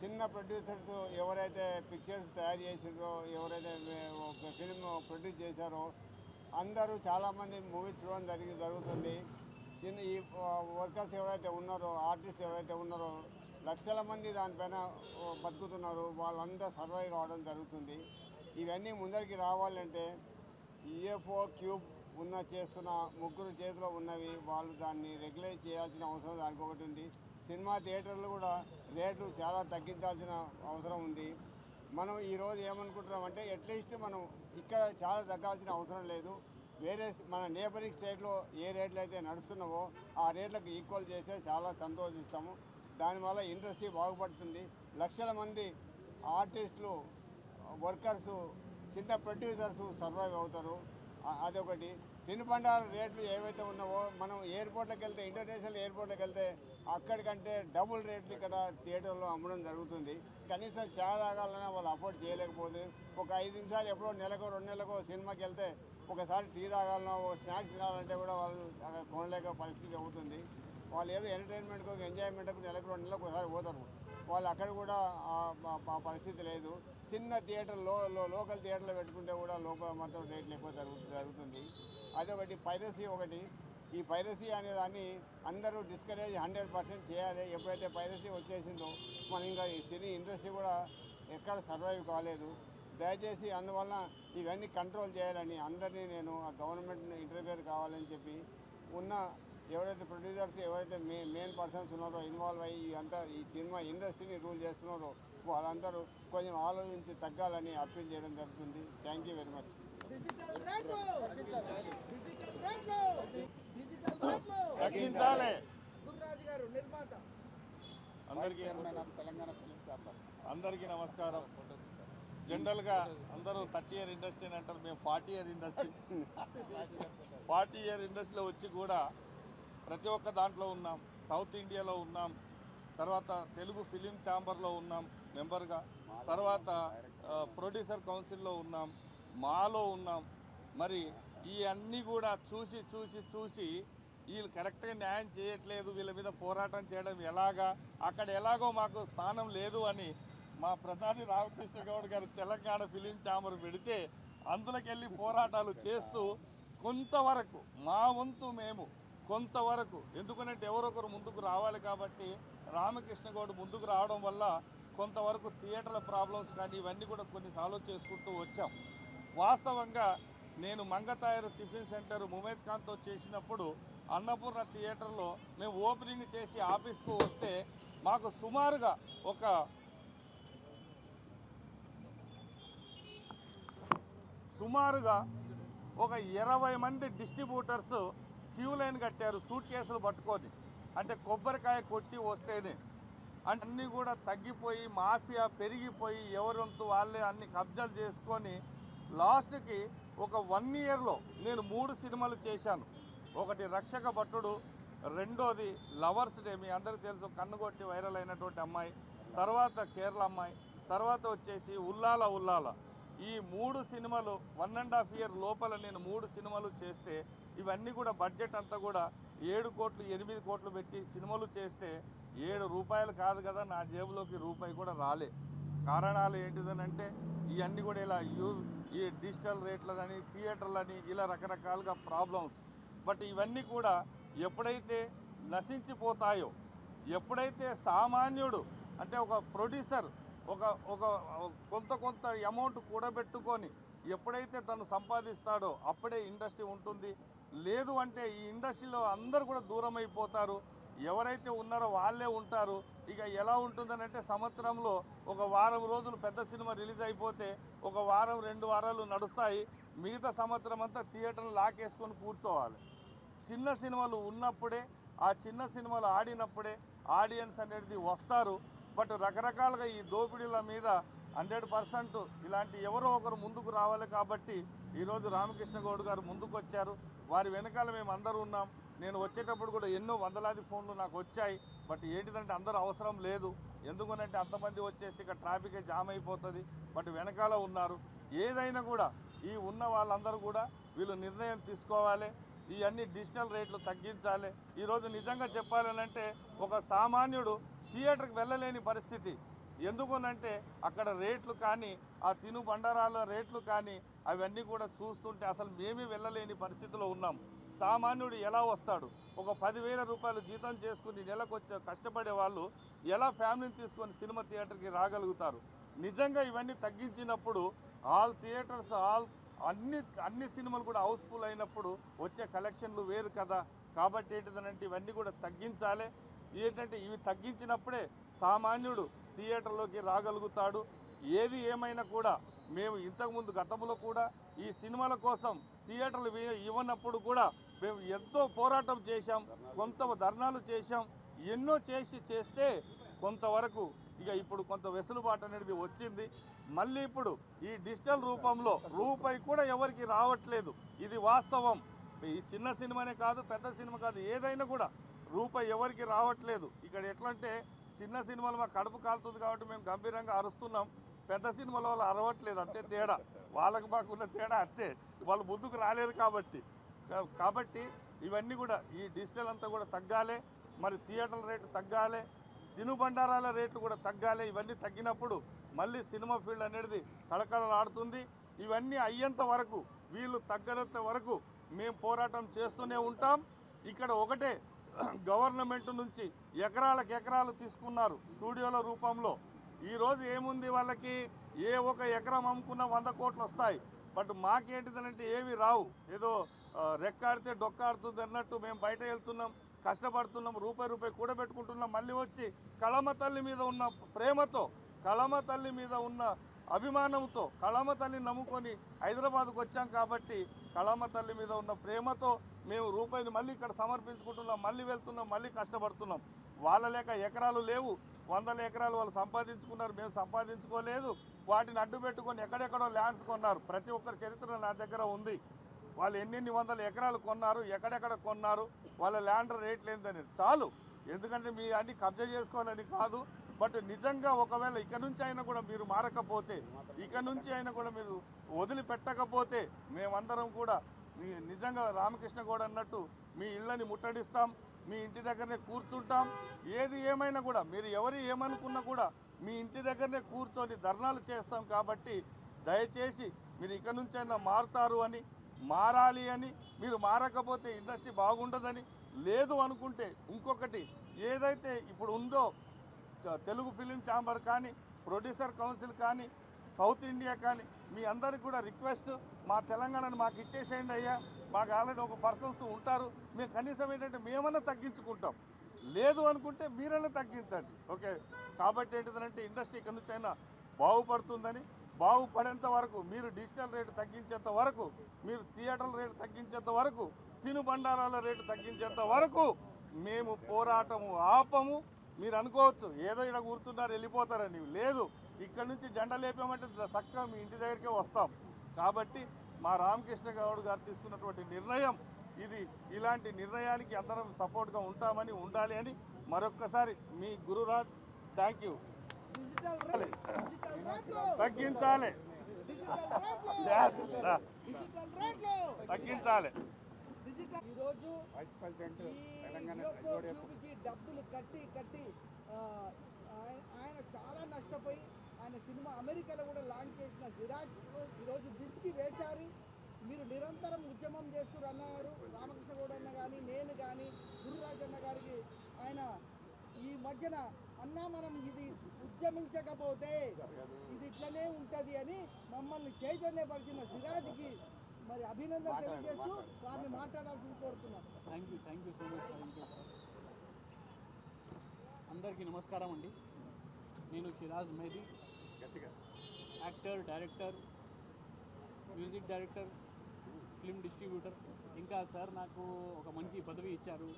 చిన్న ప్రొడ్యూసర్స్ ఎవరైతే పిక్చర్స్ తయారు చేసిండ్రో, ఎవరైతే ఫిల్మ్ ప్రొడ్యూస్ చేశారో అందరూ చాలామంది మూవీస్ చూడడం జరుగుతుంది. ఈ వర్కర్స్ ఎవరైతే ఉన్నారో, ఆర్టిస్ట్ ఎవరైతే ఉన్నారో లక్షల మంది దానిపైన బతుకుతున్నారు. వాళ్ళంతా సర్వైవ్ కావడం జరుగుతుంది. ఇవన్నీ ముందరికి రావాలంటే యుఎఫ్ఓ క్యూబ్ చేస్తున్న 3 చేతిలో ఉన్నవి వాళ్ళు దాన్ని రెగ్యులైజ్ చేయాల్సిన అవసరం దానికి ఒకటి ఉంది. సినిమా థియేటర్లు కూడా రేట్లు చాలా తగ్గించాల్సిన అవసరం ఉంది. మనం ఈరోజు ఏమనుకుంటున్నామంటే అట్లీస్ట్ మనం ఇక్కడ చాలా తగ్గాల్సిన అవసరం లేదు. వేరే మన నేబరింగ్ స్టేట్లో ఏ రేట్లు అయితే నడుస్తున్నావో ఆ రేట్లకు ఈక్వల్ చేస్తే చాలా సంతోషిస్తాము. దానివల్ల ఇండస్ట్రీ బాగుపడుతుంది. లక్షల మంది ఆర్టిస్టులు, వర్కర్సు, చిన్న ప్రొడ్యూసర్సు సర్వైవ్ అవుతారు. అదొకటి. తినుబండారు రేట్లు ఏవైతే ఉన్నావో మనం ఎయిర్పోర్ట్లకు వెళ్తే, ఇంటర్నేషనల్ ఎయిర్పోర్ట్లకు వెళ్తే అక్కడికంటే డబుల్ రేట్లు ఇక్కడ థియేటర్లో అమ్మడం జరుగుతుంది. కనీసం చాయ్ తాగాలన్నా వాళ్ళు అఫోర్డ్ చేయలేకపోతే, ఒక 5 నిమిషాలు ఎప్పుడో నెలకో 2 నెలలకో సినిమాకి వెళ్తే ఒకసారి టీ తాగాలన్నా, ఓ స్నాక్స్ తినాలంటే కూడా వాళ్ళు అక్కడ కొనలేక పరిస్థితి అవుతుంది. వాళ్ళు ఏదో ఎంటర్టైన్మెంట్కు, ఎంజాయ్మెంట్కు నెలకు 2 నెలలకు ఒకసారి పోతారు. వాళ్ళు అక్కడ కూడా ఆ పరిస్థితి లేదు. చిన్న థియేటర్లో లోకల్ థియేటర్లో పెట్టుకుంటే కూడా లోపల మాత్రం రేట్లు ఎక్కువ జరుగుతుంది. అదొకటి. పైరసీ ఒకటి. ఈ పైరసీ అనే దాన్ని అందరూ డిస్కరేజ్ 100% చేయాలి. ఎప్పుడైతే పైరసీ వచ్చేసిందో మనం ఇంకా ఈ సినీ ఇండస్ట్రీ కూడా ఎక్కడ సర్వైవ్ కాలేదు. దయచేసి అందువలన ఇవన్నీ కంట్రోల్ చేయాలని అందరినీ నేను ఆ గవర్నమెంట్ ఇంటర్ఫియర్ కావాలని చెప్పి ఉన్న ఎవరైతే ప్రొడ్యూసర్స్, ఎవరైతే మెయిన్ పర్సన్స్ ఉన్నారో, ఇన్వాల్వ్ అయ్యి అంతా ఈ సినిమా ఇండస్ట్రీని రూల్ చేస్తున్నారో వాళ్ళందరూ కొంచెం ఆలోచించి తగ్గాలని అప్పీల్ చేయడం జరుగుతుంది. Thank you very much. తగ్గించాలి. గుర్రాజు గారు, నిర్మాత. అందరికీ నమస్కారం. జనరల్గా అందరూ 30 ఇయర్ ఇండస్ట్రీ అని అంటారు. మేము 40 ఇయర్ ఇండస్ట్రీ 40 ఇయర్ ఇండస్ట్రీలో వచ్చి కూడా ప్రతి ఒక్క దాంట్లో ఉన్నాం. సౌత్ ఇండియాలో ఉన్నాం, తర్వాత తెలుగు ఫిలిం ఛాంబర్లో ఉన్నాం మెంబర్గా, తర్వాత ప్రొడ్యూసర్ కౌన్సిల్లో ఉన్నాం, మాలో ఉన్నాం. మరి ఈ అన్నీ కూడా చూసి వీళ్ళు కరెక్ట్గా న్యాయం చేయట్లేదు, వీళ్ళ మీద పోరాటం చేయడం ఎలాగా, అక్కడ ఎలాగో మాకు స్థానం లేదు అని మా ప్రధాని రామకృష్ణ గౌడ్ గారు తెలంగాణ ఫిలిం ఛాంబర్ పెడితే అందులోకెళ్ళి పోరాటాలు చేస్తూ కొంతవరకు మా వంతు మేము కొంతవరకు, ఎందుకంటే ఎవరొకరు ముందుకు రావాలి కాబట్టి రామకృష్ణ గౌడ్ ముందుకు రావడం వల్ల కొంతవరకు థియేటర్ల ప్రాబ్లమ్స్ కానీ ఇవన్నీ కూడా కొన్ని సాల్వ్ చేసుకుంటూ వచ్చాం. వాస్తవంగా నేను మంగతాయరు టిఫిన్ సెంటర్ ముమేద్ ఖాన్తో చేసినప్పుడు అన్నపూర్ణ థియేటర్లో మేము ఓపెనింగ్ చేసి ఆఫీస్కు వస్తే మాకు సుమారుగా ఒక 20 మంది డిస్ట్రిబ్యూటర్స్ క్యూ లైన్ కట్టారు సూట్ కేసులు పట్టుకొని. అంటే కొబ్బరికాయ కొట్టి వస్తేనే అన్నీ కూడా తగ్గిపోయి మాఫియా పెరిగిపోయి ఎవరంతు వాళ్ళే అన్ని కబ్జాలు చేసుకొని లాస్ట్కి ఒక 1 ఇయర్లో నేను 3 సినిమాలు చేశాను. ఒకటి రక్షక భట్టుడు, రెండోది లవర్స్ డే, మీ అందరికీ తెలుసు కన్నుగొట్టి వైరల్ అయినటువంటి అమ్మాయి, తర్వాత కేరళ అమ్మాయి, తర్వాత వచ్చేసి ఉల్లాల ఉల్లాల. ఈ 3 సినిమాలు 1.5 ఇయర్ లోపల నేను 3 సినిమాలు చేస్తే ఇవన్నీ కూడా బడ్జెట్ అంతా కూడా 7 కోట్లు 8 కోట్లు పెట్టి సినిమాలు చేస్తే 7 రూపాయలు కాదు కదా, నా జేబులోకి రూపాయి కూడా రాలే. కారణాలు ఏంటిదనంటే ఇవన్నీ కూడా ఇలా ఈ డిజిటల్ రేట్లని, థియేటర్లని, ఇలా రకరకాలుగా ప్రాబ్లమ్స్. బట్ ఇవన్నీ కూడా ఎప్పుడైతే నశించిపోతాయో, ఎప్పుడైతే సామాన్యుడు అంటే ఒక ప్రొడ్యూసర్ ఒక కొంత అమౌంట్ కూడబెట్టుకొని ఎప్పుడైతే తను సంపాదిస్తాడో అప్పుడే ఇండస్ట్రీ ఉంటుంది. లేదు అంటే ఈ ఇండస్ట్రీలో అందరూ కూడా దూరం అయిపోతారు. ఎవరైతే ఉన్నారో వాళ్ళే ఉంటారు. ఇక ఎలా ఉంటుందనంటే సంవత్సరంలో ఒక వారం రోజులు పెద్ద సినిమా రిలీజ్ అయిపోతే ఒక వారం 2 వారాలు నడుస్తాయి. మిగతా సంవత్సరం అంతా థియేటర్లు లాకేసుకొని కూర్చోవాలి. చిన్న సినిమాలు ఉన్నప్పుడే, ఆ చిన్న సినిమాలు ఆడినప్పుడే ఆడియన్స్ అనేది వస్తారు. బట్ రకరకాలుగా ఈ దోపిడీల మీద 100% ఇలాంటి ఎవరో ఒకరు ముందుకు రావాలి. కాబట్టి ఈరోజు రామకృష్ణ గౌడ్ గారు ముందుకు వచ్చారు. వారి వెనకాల మేము అందరూ ఉన్నాం. నేను వచ్చేటప్పుడు కూడా ఎన్నో వందలాది ఫోన్లు నాకు వచ్చాయి. బట్ ఏంటిదంటే అందరూ అవసరం లేదు. ఎందుకనంటే అంతమంది వచ్చేస్తే ఇక్కడ ట్రాఫిక్ జామ్ అయిపోతుంది. బట్ వెనకాల ఉన్నారు. ఏదైనా కూడా ఈ ఉన్న వాళ్ళందరూ కూడా వీళ్ళు నిర్ణయం తీసుకోవాలి. ఇవన్నీ డిజిటల్ రేట్లు తగ్గించాలి. ఈరోజు నిజంగా చెప్పాలంటే ఒక సామాన్యుడు థియేటర్కి వెళ్ళలేని పరిస్థితి. ఎందుకనంటే అక్కడ రేట్లు కానీ, ఆ తిను బండారాల రేట్లు కానీ అవన్నీ కూడా చూస్తుంటే అసలు మేమే వెళ్ళలేని పరిస్థితిలో ఉన్నాం. సామాన్యుడు ఎలా వస్తాడు? ఒక 10,000 రూపాయలు జీతం చేసుకుని నెలకు వచ్చే కష్టపడే వాళ్ళు ఎలా ఫ్యామిలీని తీసుకొని సినిమా థియేటర్కి రాగలుగుతారు? నిజంగా ఇవన్నీ తగ్గించినప్పుడు ఆల్ థియేటర్స్ అన్ని సినిమాలు కూడా హౌస్ఫుల్ అయినప్పుడు వచ్చే కలెక్షన్లు వేరు కదా. కాబట్టి ఏంటిదనంటే ఇవన్నీ కూడా తగ్గించాలి. ఏంటంటే ఇవి తగ్గించినప్పుడే సామాన్యుడు థియేటర్లోకి రాగలుగుతాడు. ఏది ఏమైనా కూడా మేము ఇంతకుముందు గతంలో కూడా ఈ సినిమాల కోసం థియేటర్లు ఇవ్వనప్పుడు కూడా మేము ఎంతో పోరాటం చేశాం, కొంత ధర్నాలు చేశాం. ఎన్నో చేస్తే కొంతవరకు ఇక ఇప్పుడు కొంత వెసులుబాటు అనేది వచ్చింది. మళ్ళీ ఇప్పుడు ఈ డిజిటల్ రూపంలో రూపాయి కూడా ఎవరికి రావట్లేదు, ఇది వాస్తవం. ఈ చిన్న సినిమానే కాదు, పెద్ద సినిమా కాదు, ఏదైనా కూడా రూపాయి ఎవరికి రావట్లేదు. ఇక్కడ ఎట్లా అంటే చిన్న సినిమాలు మాకు కడుపు కాలుతుంది కాబట్టి మేము గంభీరంగా అరుస్తున్నాం, పెద్ద సినిమాల వాళ్ళు అరవట్లేదు, అంతే తేడా. వాళ్ళకు మాకున్న తేడా అంతే, వాళ్ళు ముందుకు రాలేరు కాబట్టి ఇవన్నీ కూడా ఈ డిజిటల్ అంతా కూడా తగ్గాలి. మరి థియేటర్ల రేట్లు తగ్గాలి, తినుబండారాల రేట్లు కూడా తగ్గాలి. ఇవన్నీ తగ్గినప్పుడు మళ్ళీ సినిమా ఫీల్డ్ అనేది కళకళలాడుతుంది. ఇవన్నీ అయ్యేంత వరకు, వీళ్ళు తగ్గనంత వరకు మేము పోరాటం చేస్తూనే ఉంటాం. ఇక్కడ ఒకటే, గవర్నమెంట్ నుంచి ఎకరాలు తీసుకున్నారు స్టూడియోల రూపంలో. ఈరోజు ఏముంది, వాళ్ళకి ఏ ఒక ఎకరం అమ్ముకున్న 100 కోట్లు వస్తాయి. బట్ మాకేంటిదనంటే ఏవి రావు. ఏదో రెక్కాడితే డొక్కాడుతుంది అన్నట్టు మేము బయట వెళ్తున్నాం, కష్టపడుతున్నాం, రూపాయి కూడబెట్టుకుంటున్నాం. మళ్ళీ వచ్చి కళమ తల్లి మీద ఉన్న ప్రేమతో, కళమ తల్లి మీద ఉన్న అభిమానంతో, కళమ తల్లిని నమ్ముకొని హైదరాబాద్కు వచ్చాం కాబట్టి కళమ తల్లి మీద ఉన్న ప్రేమతో మేము రూపాయిని మళ్ళీ ఇక్కడ సమర్పించుకుంటున్నాం, మళ్ళీ వెళ్తున్నాం, మళ్ళీ కష్టపడుతున్నాం. వాళ్ళ లేక ఎకరాలు లేవు, 100 ఎకరాలు వాళ్ళు సంపాదించుకున్నారు, మేము సంపాదించుకోలేదు. వాటిని అడ్డు పెట్టుకొని ఎక్కడెక్కడో ల్యాండ్స్ కొన్నారు. ప్రతి ఒక్కరి చరిత్ర నా దగ్గర ఉంది. వాళ్ళు ఎన్నెన్ని 100 ఎకరాలు కొన్నారు, ఎక్కడెక్కడ కొన్నారు, వాళ్ళ ల్యాండ్ రేట్లు ఏందని చాలు. ఎందుకంటే మీ అన్ని కబ్జా చేసుకోవాలని కాదు, బట్ నిజంగా ఒకవేళ ఇక నుంచి అయినా కూడా మీరు మారకపోతే, ఇక నుంచి అయినా కూడా మీరు వదిలిపెట్టకపోతే మేమందరం కూడా నిజంగా రామకృష్ణ గౌడ్ అన్నట్టు మీ ఇళ్ళని ముట్టడిస్తాం, మీ ఇంటి దగ్గరనే కూర్చుంటాం. ఏది ఏమైనా కూడా మీరు ఎవరు ఏమనుకున్నా కూడా మీ ఇంటి దగ్గరనే కూర్చొని ధర్నాలు చేస్తాం. కాబట్టి దయచేసి మీరు ఇక నుంచైనా మారుతారు అని, మారాలి అని, మీరు మారకపోతే ఇండస్ట్రీ బాగుండదని, లేదు అనుకుంటే ఇంకొకటి ఏదైతే ఇప్పుడు ఉందో తెలుగు ఫిలిం ఛాంబర్ కానీ, ప్రొడ్యూసర్ కౌన్సిల్ కానీ, సౌత్ ఇండియా కానీ, మీ అందరికి కూడా రిక్వెస్ట్, మా తెలంగాణను మాకు ఇచ్చేసేయండి అయ్యా, మాకు ఆల్రెడీ ఒక పర్సన్స్ ఉంటారు, మేము కనీసం ఏంటంటే మేమన్నా తగ్గించుకుంటాం, లేదు అనుకుంటే మీరన్నా తగ్గించండి. ఓకే, కాబట్టి ఏంటిదంటే ఇండస్ట్రీ ఇక్కడ నుంచి అయినా బాగుపడుతుందని, బాగుపడేంత వరకు, మీరు డిజిటల్ రేటు తగ్గించేంత వరకు, మీరు థియేటర్ల రేటు తగ్గించేంత వరకు, తినుబండారాల రేటు తగ్గించేంత వరకు మేము పోరాటము ఆపము. మీరు అనుకోవచ్చు ఏదో ఇక్కడ కూర్చున్నారు వెళ్ళిపోతారని, లేదు, ఇక్కడ నుంచి జెండా లేపామంటే చక్కగా మీ ఇంటి దగ్గరికే వస్తాం. కాబట్టి మా రామకృష్ణ గౌడ్ గారు తీసుకున్నటువంటి నిర్ణయం ఇది. ఇలాంటి నిర్ణయానికి అందరం సపోర్ట్గా ఉంటామని, ఉండాలి అని మరొక్కసారి మీ గురురాజ్ థ్యాంక్ యూ. తగ్గించాలి, తగ్గించాలి. ఈరోజు వైస్ ప్రెసిడెంట్ తెలంగాణ డబ్బులు కట్టి ఆయన చాలా నష్టపోయి ఆయన సినిమా అమెరికాలో కూడా లాంచ్ చేసిన సిరాజ్ ఈరోజు దిశకి వేచారి. మీరు నిరంతరం ఉద్యమం చేస్తున్నారు అన్నారు, రామకృష్ణ గౌడ్ అన్న కానీ, నేను కానీ, గురురాజ్ అన్న గారికి ఆయన ఈ మధ్యన అన్నా మనం ఇది ఉద్యమించకపోతే ఇది ఇట్లనే ఉంటుంది అని మమ్మల్ని చైతన్యపరిచిన సిరాజ్కి మరి అభినందన తెలియజేస్తూ వారిని మాట్లాడాల్సింది కోరుతున్నాం. Thank you so much sir. అందరికీ నమస్కారం అండి. నేను Shiraz Mehdi, actor, director, music director, film distributor. ఇంకా సార్ నాకు ఒక మంచి పదవి ఇచ్చారు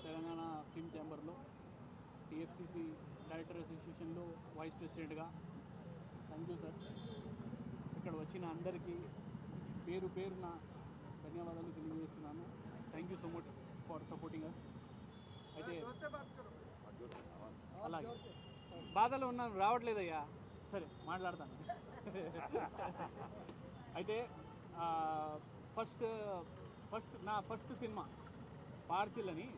తెలంగాణ ఫిల్మ్ ఛాంబర్లో, టీఎఫ్సిసి డైరెక్టర్ అసోసియేషన్లో వైస్ ప్రెసిడెంట్గా. Thank you sir. ఇక్కడ వచ్చిన అందరికీ పేరు పేరున ధన్యవాదాలు తెలియజేస్తున్నాను. Thank you so much for supporting us. అయితే అలాగే బాధలో ఉన్నాను, రావట్లేదయ్యా, సరే మాట్లాడతాను. అయితే నా ఫస్ట్ సినిమా పార్సిల్ అని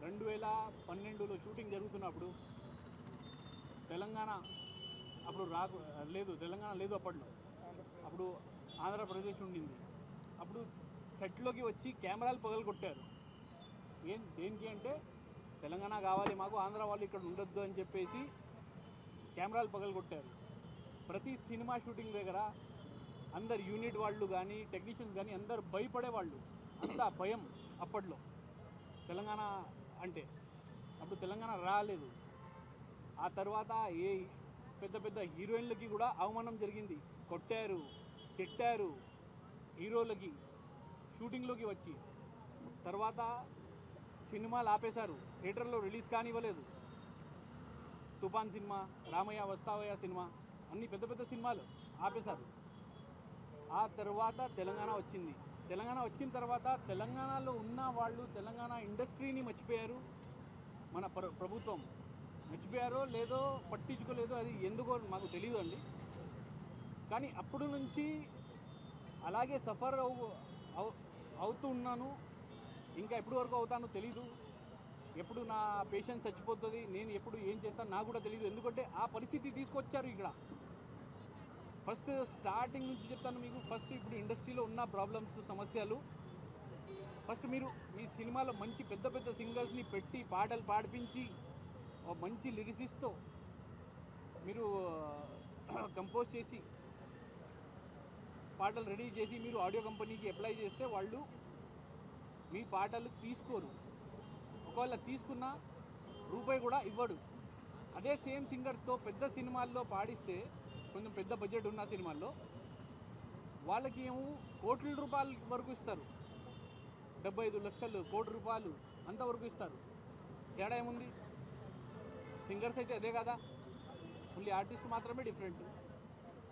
2012లో షూటింగ్ జరుగుతున్నప్పుడు తెలంగాణ లేదు అప్పుడు ఆంధ్రప్రదేశ్ ఉండింది. అప్పుడు సెట్లోకి వచ్చి కెమెరాలు పగలగొట్టారు. దేనికి అంటే తెలంగాణ కావాలి మాకు, ఆంధ్ర వాళ్ళు ఇక్కడ ఉండొద్దు అని చెప్పేసి కెమెరాలు పగలగొట్టారు. ప్రతి సినిమా షూటింగ్ దగ్గర అందరు యూనిట్ వాళ్ళు కానీ, టెక్నీషియన్స్ కానీ అందరు భయపడేవాళ్ళు. అంతా భయం అప్పట్లో తెలంగాణ అంటే. అప్పుడు తెలంగాణ రాలేదు. ఆ తర్వాత పెద్ద పెద్ద హీరోయిన్లకి కూడా అవమానం జరిగింది, కొట్టారు, తిట్టారు హీరోలకి షూటింగ్లోకి వచ్చి. తర్వాత సినిమాలు ఆపేశారు, థియేటర్లో రిలీజ్ కానివ్వలేదు. తుఫాన్ సినిమా, రామయ్య వస్తావయ్య సినిమా, అన్ని పెద్ద పెద్ద సినిమాలు ఆపేశారు. ఆ తర్వాత తెలంగాణ వచ్చింది. తెలంగాణ వచ్చిన తర్వాత తెలంగాణలో ఉన్న వాళ్ళు తెలంగాణ ఇండస్ట్రీని మర్చిపోయారు. మన ప్రభుత్వం మర్చిపోయారో లేదో పట్టించుకోలేదో అది ఎందుకో మాకు తెలియదు అండి. కానీ అప్పుడు నుంచి అలాగే సఫర్ అవుతూ ఉన్నాను. ఇంకా ఎప్పటి వరకు అవుతానో తెలీదు. ఎప్పుడు నా పేషెన్స్ చచ్చిపోతుంది, నేను ఎప్పుడు ఏం చేస్తాను నాకు కూడా తెలియదు. ఎందుకంటే ఆ పరిస్థితి తీసుకొచ్చారు ఇక్కడ. ఫస్ట్ స్టార్టింగ్ నుంచి చెప్తాను మీకు. ఫస్ట్ ఇప్పుడు ఇండస్ట్రీలో ఉన్న ప్రాబ్లమ్స్, సమస్యలు, ఫస్ట్ మీరు మీ సినిమాలో మంచి పెద్ద పెద్ద సింగర్స్ని పెట్టి పాటలు పాడిపించి మంచి లిరిసిస్ట్తో మీరు కంపోజ్ చేసి పాటలు రెడీ చేసి మీరు ఆడియో కంపెనీకి అప్లై చేస్తే వాళ్ళు మీ పాటలు తీసుకోరు. ఒకవేళ తీసుకున్న రూపాయి కూడా ఇవ్వడు. అదే సేమ్ సింగర్తో పెద్ద సినిమాల్లో పాడిస్తే, కొంచెం పెద్ద బడ్జెట్ ఉన్న సినిమాల్లో వాళ్ళకి ఏమో కోట్ల రూపాయల వరకు ఇస్తారు. 75 లక్షలు, కోటి రూపాయలు అంతవరకు ఇస్తారు. తేడా ఏముంది? సింగర్స్ అయితే అదే కదా, ఓన్లీ ఆర్టిస్ట్ మాత్రమే డిఫరెంట్.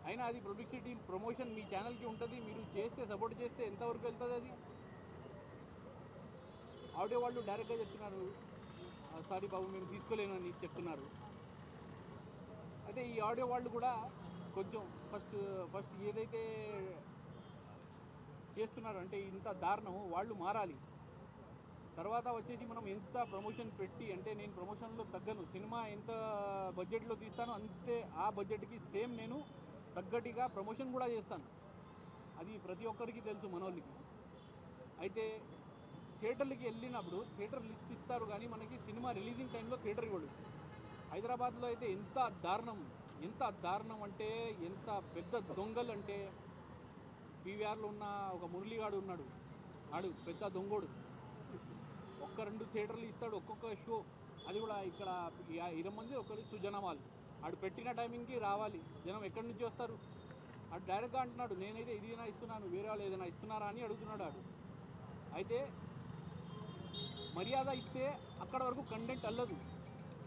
అయినా అది పబ్లిసిటీ, ప్రమోషన్ మీ ఛానల్కి ఉంటుంది. మీరు చేస్తే, సపోర్ట్ చేస్తే ఎంతవరకు వెళ్తుంది అది? ఆడియో వాళ్ళు డైరెక్ట్గా చెప్తున్నారు, సారీ బాబు మేము తీసుకోలేను అని చెప్తున్నారు. అయితే ఈ ఆడియో వాళ్ళు కూడా కొంచెం ఫస్ట్ ఏదైతే చేస్తున్నారు అంటే ఇంత దారుణం, వాళ్ళు మారాలి. తర్వాత వచ్చేసి మనం ఎంత ప్రమోషన్ పెట్టి, అంటే నేను ప్రమోషన్లో తగ్గను. సినిమా ఎంత బడ్జెట్లో తీస్తానో అంతే ఆ బడ్జెట్కి సేమ్ నేను తగ్గట్టుగా ప్రమోషన్ కూడా చేస్తాను. అది ప్రతి ఒక్కరికి తెలుసు మనోళ్ళకి. అయితే థియేటర్లకి వెళ్ళినప్పుడు థియేటర్ లిస్ట్ ఇస్తారు, కానీ మనకి సినిమా రిలీజింగ్ టైంలో థియేటర్ ఇవ్వడు. హైదరాబాద్లో అయితే ఎంత దారుణం అంటే, ఎంత పెద్ద దొంగలు అంటే, పీవీఆర్లో ఉన్న ఒక మురళీగాడు ఉన్నాడు, ఆడు పెద్ద దొంగోడు. 1-2 థియేటర్లు ఇస్తాడు ఒక్కొక్క షో. అది కూడా ఇక్కడ 20 మంది ఒకరి సుజనమాలు. ఆడు పెట్టిన టైమింగ్కి రావాలి. జనం ఎక్కడి నుంచి వస్తారు? ఆడు డైరెక్ట్గా అంటున్నాడు, నేనైతే ఇదినా ఇస్తున్నాను, వేరే వాళ్ళు ఏదైనా ఇస్తున్నారా అని అడుగుతున్నాడు ఆడు. అయితే మర్యాద ఇస్తే అక్కడ వరకు కంటెంట్ వెళ్ళదు.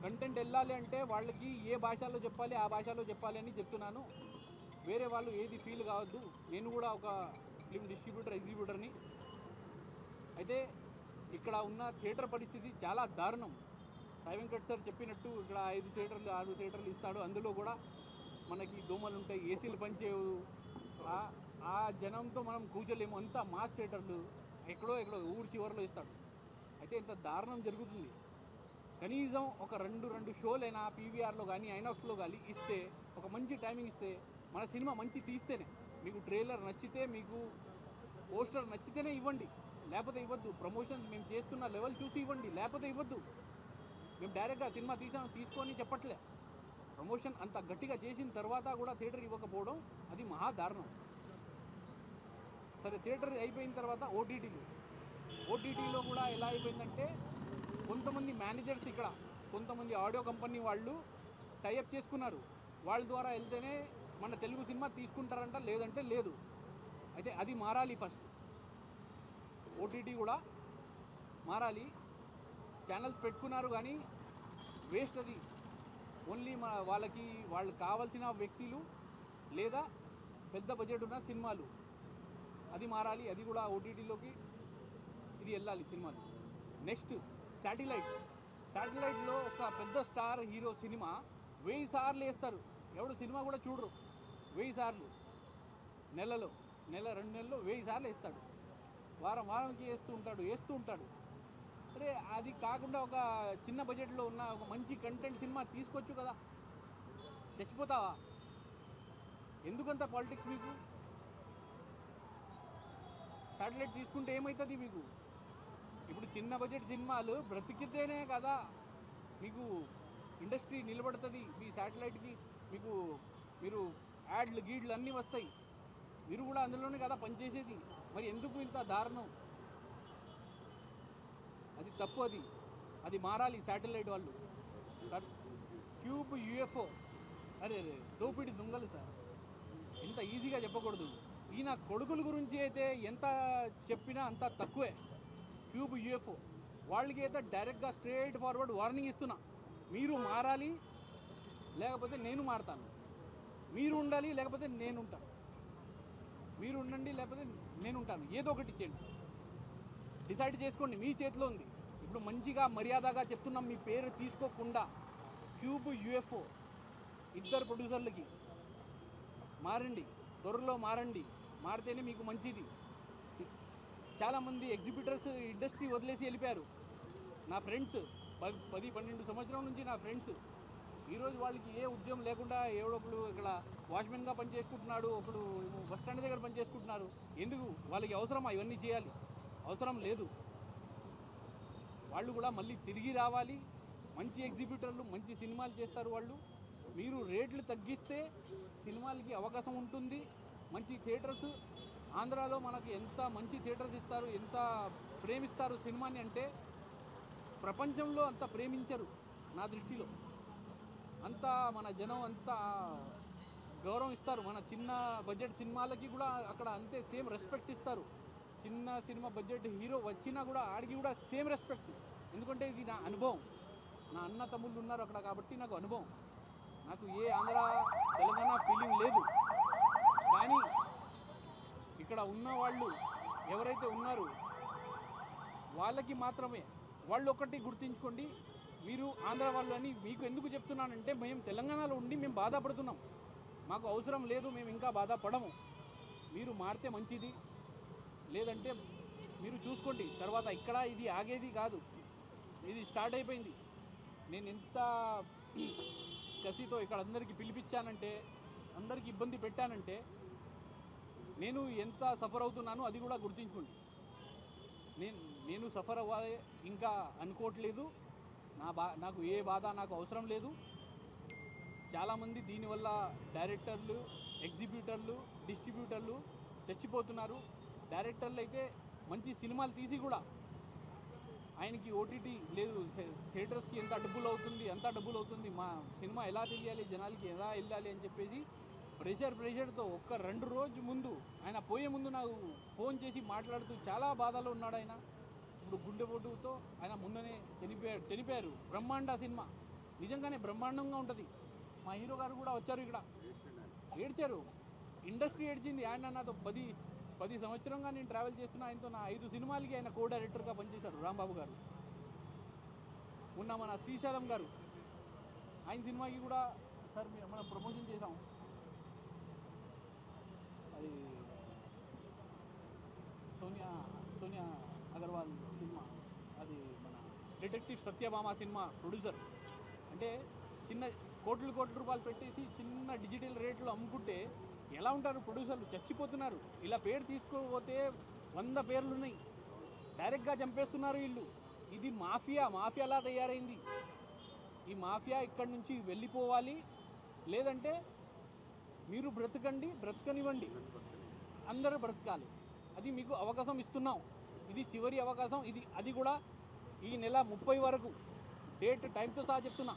కంటెంట్ వెళ్ళాలి అంటే వాళ్ళకి ఏ భాషలో చెప్పాలి ఆ భాషలో చెప్పాలి అని చెప్తున్నాను. వేరే వాళ్ళు ఏది ఫీల్ కావద్దు. నేను కూడా ఒక ఫిల్మ్ డిస్ట్రిబ్యూటర్, ఎగ్జిబ్యూటర్ని. అయితే ఇక్కడ ఉన్న థియేటర్ పరిస్థితి చాలా దారుణం. సాయి వెంకట్ సార్ చెప్పినట్టు ఇక్కడ 5 థియేటర్లు 6 థియేటర్లు ఇస్తాడు. అందులో కూడా మనకి దోమలు ఉంటాయి, ఏసీలు పనిచేయవు. ఆ జనంతో మనం కూర్చోలేము. అంతా మాస్ థియేటర్లు ఎక్కడో ఊరి చివరిలో ఇస్తాడు. అయితే ఇంత దారుణం జరుగుతుంది. కనీసం ఒక 2 షోలైనా పీవీఆర్లో కానీ ఐనాక్స్లో కానీ ఇస్తే, ఒక మంచి టైమింగ్ ఇస్తే, మన సినిమా మంచి తీస్తేనే, మీకు ట్రైలర్ నచ్చితే, మీకు పోస్టర్ నచ్చితేనే ఇవ్వండి, లేకపోతే ఇవ్వద్దు. ప్రమోషన్ మేము చేస్తున్న లెవెల్ చూసి ఇవ్వండి, లేకపోతే ఇవ్వద్దు. మేము డైరెక్ట్గా సినిమా తీసుకొని చెప్పట్లే. ప్రమోషన్ అంత గట్టిగా చేసిన తర్వాత కూడా థియేటర్ ఇవ్వకపోవడం అది మహా దారుణం. సరే, థియేటర్ అయిపోయిన తర్వాత ఓటీటీలో కూడా ఎలా అయిపోయిందంటే, కొంతమంది మేనేజర్స్ ఇక్కడ, కొంతమంది ఆడియో కంపెనీ వాళ్ళు టైఅప్ చేసుకున్నారు. వాళ్ళ ద్వారా వెళ్తేనే మన తెలుగు సినిమా తీసుకుంటారంట, లేదంటే లేదు. అయితే అది మారాలి. ఫస్ట్ ఓటీటీ కూడా మారాలి. ఛానల్స్ పెట్టుకున్నారు కానీ వేస్ట్ అది. ఓన్లీ వాళ్ళకి కావాల్సిన వ్యక్తులు లేదా పెద్ద బడ్జెట్ ఉన్న సినిమాలు, అది మారాలి. అది కూడా ఓటీటీలోకి ఇది వెళ్ళాలి సినిమాలు. నెక్స్ట్ శాటిలైట్లో ఒక పెద్ద స్టార్ హీరో సినిమా 1000 సార్లు వేస్తారు. ఎవడు సినిమా కూడా చూడరు. 1000 సార్లు నెల 2 నెలల్లో 1000 సార్లు వేస్తాడు. వారానికి వేస్తూ ఉంటాడు. అరే, అది కాకుండా ఒక చిన్న బడ్జెట్లో ఉన్న ఒక మంచి కంటెంట్ సినిమా తీసుకోవచ్చు కదా. చచ్చిపోతావా? ఎందుకంత పాలిటిక్స్ మీకు? శాటిలైట్ తీసుకుంటే ఏమవుతుంది మీకు? ఇప్పుడు చిన్న బడ్జెట్ సినిమాలు బ్రతికితేనే కదా మీకు ఇండస్ట్రీ నిలబడుతుంది. మీ శాటిలైట్కి మీరు యాడ్లు గీడ్లు అన్నీ వస్తాయి. మీరు కూడా అందులోనే కదా పనిచేసేది. మరి ఎందుకు ఇంత దారుణం? అది తప్పు. అది మారాలి. శాటిలైట్ వాళ్ళు క్యూబ్ యూఎఫ్ఓ, అరే దోపిడి దొంగలు సార్, ఎంత ఈజీగా చెప్పకూడదు. ఈయన కొడుకుల గురించి అయితే ఎంత చెప్పినా అంత తక్కువే. క్యూబ్ యూఎఫ్ఓ వాళ్ళకి అయితే డైరెక్ట్గా స్ట్రేట్ ఫార్వర్డ్ వార్నింగ్ ఇస్తున్నా, మీరు మారాలి లేకపోతే నేను మారతాను, మీరు ఉండాలి లేకపోతే నేను ఉంటాను, మీరు ఉండండి లేకపోతే నేను ఉంటాను, ఏదో ఒకటి చేయండి, డిసైడ్ చేసుకోండి, మీ చేతిలో ఉంది. ఇప్పుడు మంచిగా మర్యాదగా చెప్తున్నాం, మీ పేరు తీసుకోకుండా క్యూబ్ యూఎఫ్ఓ ఇద్దరు ప్రొడ్యూసర్లకి మారండి, త్వరలో మారండి, మారితేనే మీకు మంచిది. చాలామంది ఎగ్జిబిటర్స్ ఇండస్ట్రీ వదిలేసి వెళ్ళిపోయారు. నా ఫ్రెండ్స్ 10-12 సంవత్సరాల నుంచి నా ఫ్రెండ్స్ ఈరోజు వాళ్ళకి ఏ ఉద్యోగం లేకుండా ఎవడొకడు ఇక్కడ వాచ్మెన్గా పనిచేసుకుంటున్నాడు, ఒకడు బస్ స్టాండ్ దగ్గర పనిచేసుకుంటున్నారు. ఎందుకు వాళ్ళకి అవసరమా ఇవన్నీ చేయాలి? అవసరం లేదు. వాళ్ళు కూడా మళ్ళీ తిరిగి రావాలి, మంచి ఎగ్జిబిటర్లు మంచి సినిమాలు చేస్తారు వాళ్ళు. మీరు రేట్లు తగ్గిస్తే సినిమాలకి అవకాశం ఉంటుంది. మంచి థియేటర్స్ ఆంధ్రాలో మనకు ఎంత మంచి థియేటర్స్ ఇస్తారు, ఎంత ప్రేమిస్తారు సినిమాని అంటే ప్రపంచంలో అంత ప్రేమించరు నా దృష్టిలో. అంతా మన జనం అంతా గౌరవం ఇస్తారు. మన చిన్న బడ్జెట్ సినిమాలకి కూడా అక్కడ అంతే సేమ్ రెస్పెక్ట్ ఇస్తారు. చిన్న సినిమా బడ్జెట్ హీరో వచ్చినా కూడా ఆడికి కూడా సేమ్ రెస్పెక్ట్. ఎందుకంటే ఇది నా అనుభవం, నా అన్న తమ్ముళ్ళు ఉన్నారు అక్కడ కాబట్టి నాకు అనుభవం. నాకు ఏ ఆంధ్ర తెలంగాణ ఫీలింగ్ లేదు. కానీ ఇక్కడ ఉన్న వాళ్ళు ఎవరైతే ఉన్నారో వాళ్ళకి మాత్రమే, వాళ్ళు ఒకటి గుర్తించుకోండి, మీరు ఆంధ్ర వాళ్ళు అని మీకు ఎందుకు చెప్తున్నానంటే మేము తెలంగాణలో ఉండి మేము బాధపడుతున్నాం, మాకు అవసరం లేదు, మేము ఇంకా బాధపడము. మీరు మారితే మంచిది, లేదంటే మీరు చూసుకోండి తర్వాత. ఇక్కడ ఇది ఆగేది కాదు, ఇది స్టార్ట్ అయిపోయింది. నేను ఎంత కసితో ఇక్కడ అందరికీ పిలిపించానంటే, అందరికీ ఇబ్బంది పెట్టానంటే నేను ఎంత సఫర్ అవుతున్నానో అది కూడా గుర్తించుకోండి. నేను సఫర్ అవ్వాలి ఇంకా అనుకోవట్లేదు. నాకు ఏ బాధ నాకు అవసరం లేదు. చాలామంది దీనివల్ల డైరెక్టర్లు, ఎగ్జిబ్యూటర్లు, డిస్ట్రిబ్యూటర్లు చచ్చిపోతున్నారు. డైరెక్టర్లు అయితే మంచి సినిమాలు తీసి కూడా ఆయనకి ఓటీటీ లేదు, థియేటర్స్కి ఎంత డబ్బులు అవుతుంది, మా సినిమా ఎలా తెలియాలి, జనాలకి ఎలా వెళ్ళాలి అని చెప్పేసి ప్రెషర్తో 1-2 రోజు ముందు ఆయన పోయే ముందు నాకు ఫోన్ చేసి మాట్లాడుతూ చాలా బాధలో ఉన్నాడు ఆయన. ఇప్పుడు గుండెపోటుతో ఆయన ముందనే చనిపోయారు. బ్రహ్మాండ సినిమా నిజంగానే బ్రహ్మాండంగా ఉంటుంది. మా హీరో గారు కూడా వచ్చారు, ఇక్కడ ఏడ్చారు, ఇండస్ట్రీ ఏడ్చింది. ఆయన నాతో 10 సంవత్సరంగా నేను ట్రావెల్ చేస్తున్నా, ఆయనతో నా 5 సినిమాలకి ఆయన కో డైరెక్టర్గా పనిచేశారు రాంబాబు గారు. ఉన్న మన శ్రీశైలం గారు ఆయన సినిమాకి కూడా సార్ మనం ప్రమోషన్ చేసాం. అది సోనియా అగర్వాల్ సినిమా, అది మన డిటెక్టివ్ సత్యభామ సినిమా ప్రొడ్యూసర్. అంటే చిన్న కోట్ల రూపాయలు పెట్టేసి చిన్న డిజిటల్ రేట్లో అమ్ముకుంటే ఎలా ఉంటారు ప్రొడ్యూసర్లు? చచ్చిపోతున్నారు. ఇలా పేరు తీసుకోకపోతే 100 పేర్లు ఉన్నాయి, డైరెక్ట్గా చంపేస్తున్నారు వీళ్ళు. ఇది మాఫియాలా తయారైంది. ఈ మాఫియా ఇక్కడి నుంచి వెళ్ళిపోవాలి, లేదంటే మీరు బ్రతకనివ్వండి, అందరూ బ్రతకాలి. అది మీకు అవకాశం ఇస్తున్నాం, ఇది చివరి అవకాశం. అది కూడా ఈ నెల 30 వరకు డేట్ టైంతో సహా చెప్తున్నా.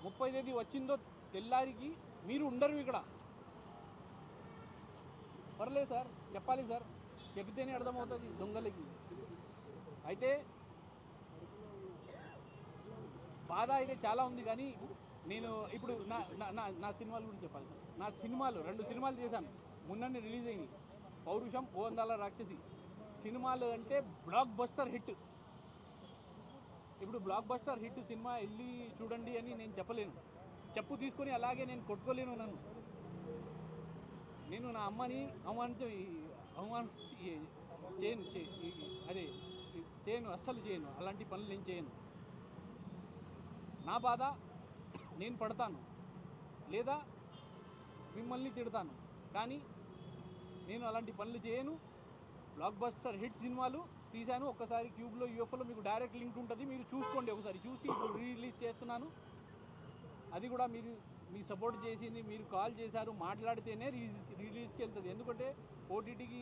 30 తేదీ వచ్చిందో తెల్లారికి మీరు ఉండరు ఇక్కడ. పర్లేదు సార్, చెప్పాలి సార్, చెబితేనే అర్థమవుతుంది దొంగలకి. అయితే బాధ అయితే చాలా ఉంది. కానీ నేను ఇప్పుడు నా సినిమాల గురించి చెప్పాలి సార్. నా సినిమాలు 2 సినిమాలు చేశాను, మొన్ననే రిలీజ్ అయింది. పౌరుషం, ఓ అందాల రాక్షసి సినిమాలు అంటే బ్లాక్ బస్టర్ హిట్. ఇప్పుడు బ్లాక్ బస్టర్ హిట్ సినిమా వెళ్ళి చూడండి అని నేను చెప్పలేను, చెప్పు తీసుకొని అలాగే నేను కొట్టుకోలేను. నేను నా అమ్మని అవమానం చేయను, అస్సలు చేయను. అలాంటి పనులు నేను చేయను. నా బాధ నేను పడతాను, లేదా మిమ్మల్ని తిడతాను, కానీ నేను అలాంటి పనులు చేయను. బ్లాక్ బస్టర్ హిట్ సినిమాలు తీశాను. ఒక్కసారి క్యూబ్లో యూఎఫ్ఓలో మీకు డైరెక్ట్ లింక్ ఉంటుంది, మీరు చూసుకోండి. ఒకసారి చూసి ఇప్పుడు రిలీజ్ చేస్తున్నాను. అది కూడా మీ సపోర్ట్ చేసింది, మీరు కాల్ చేశారు, మాట్లాడితేనే రిలీజ్కి వెళ్తుంది. ఎందుకంటే ఓటీటీకి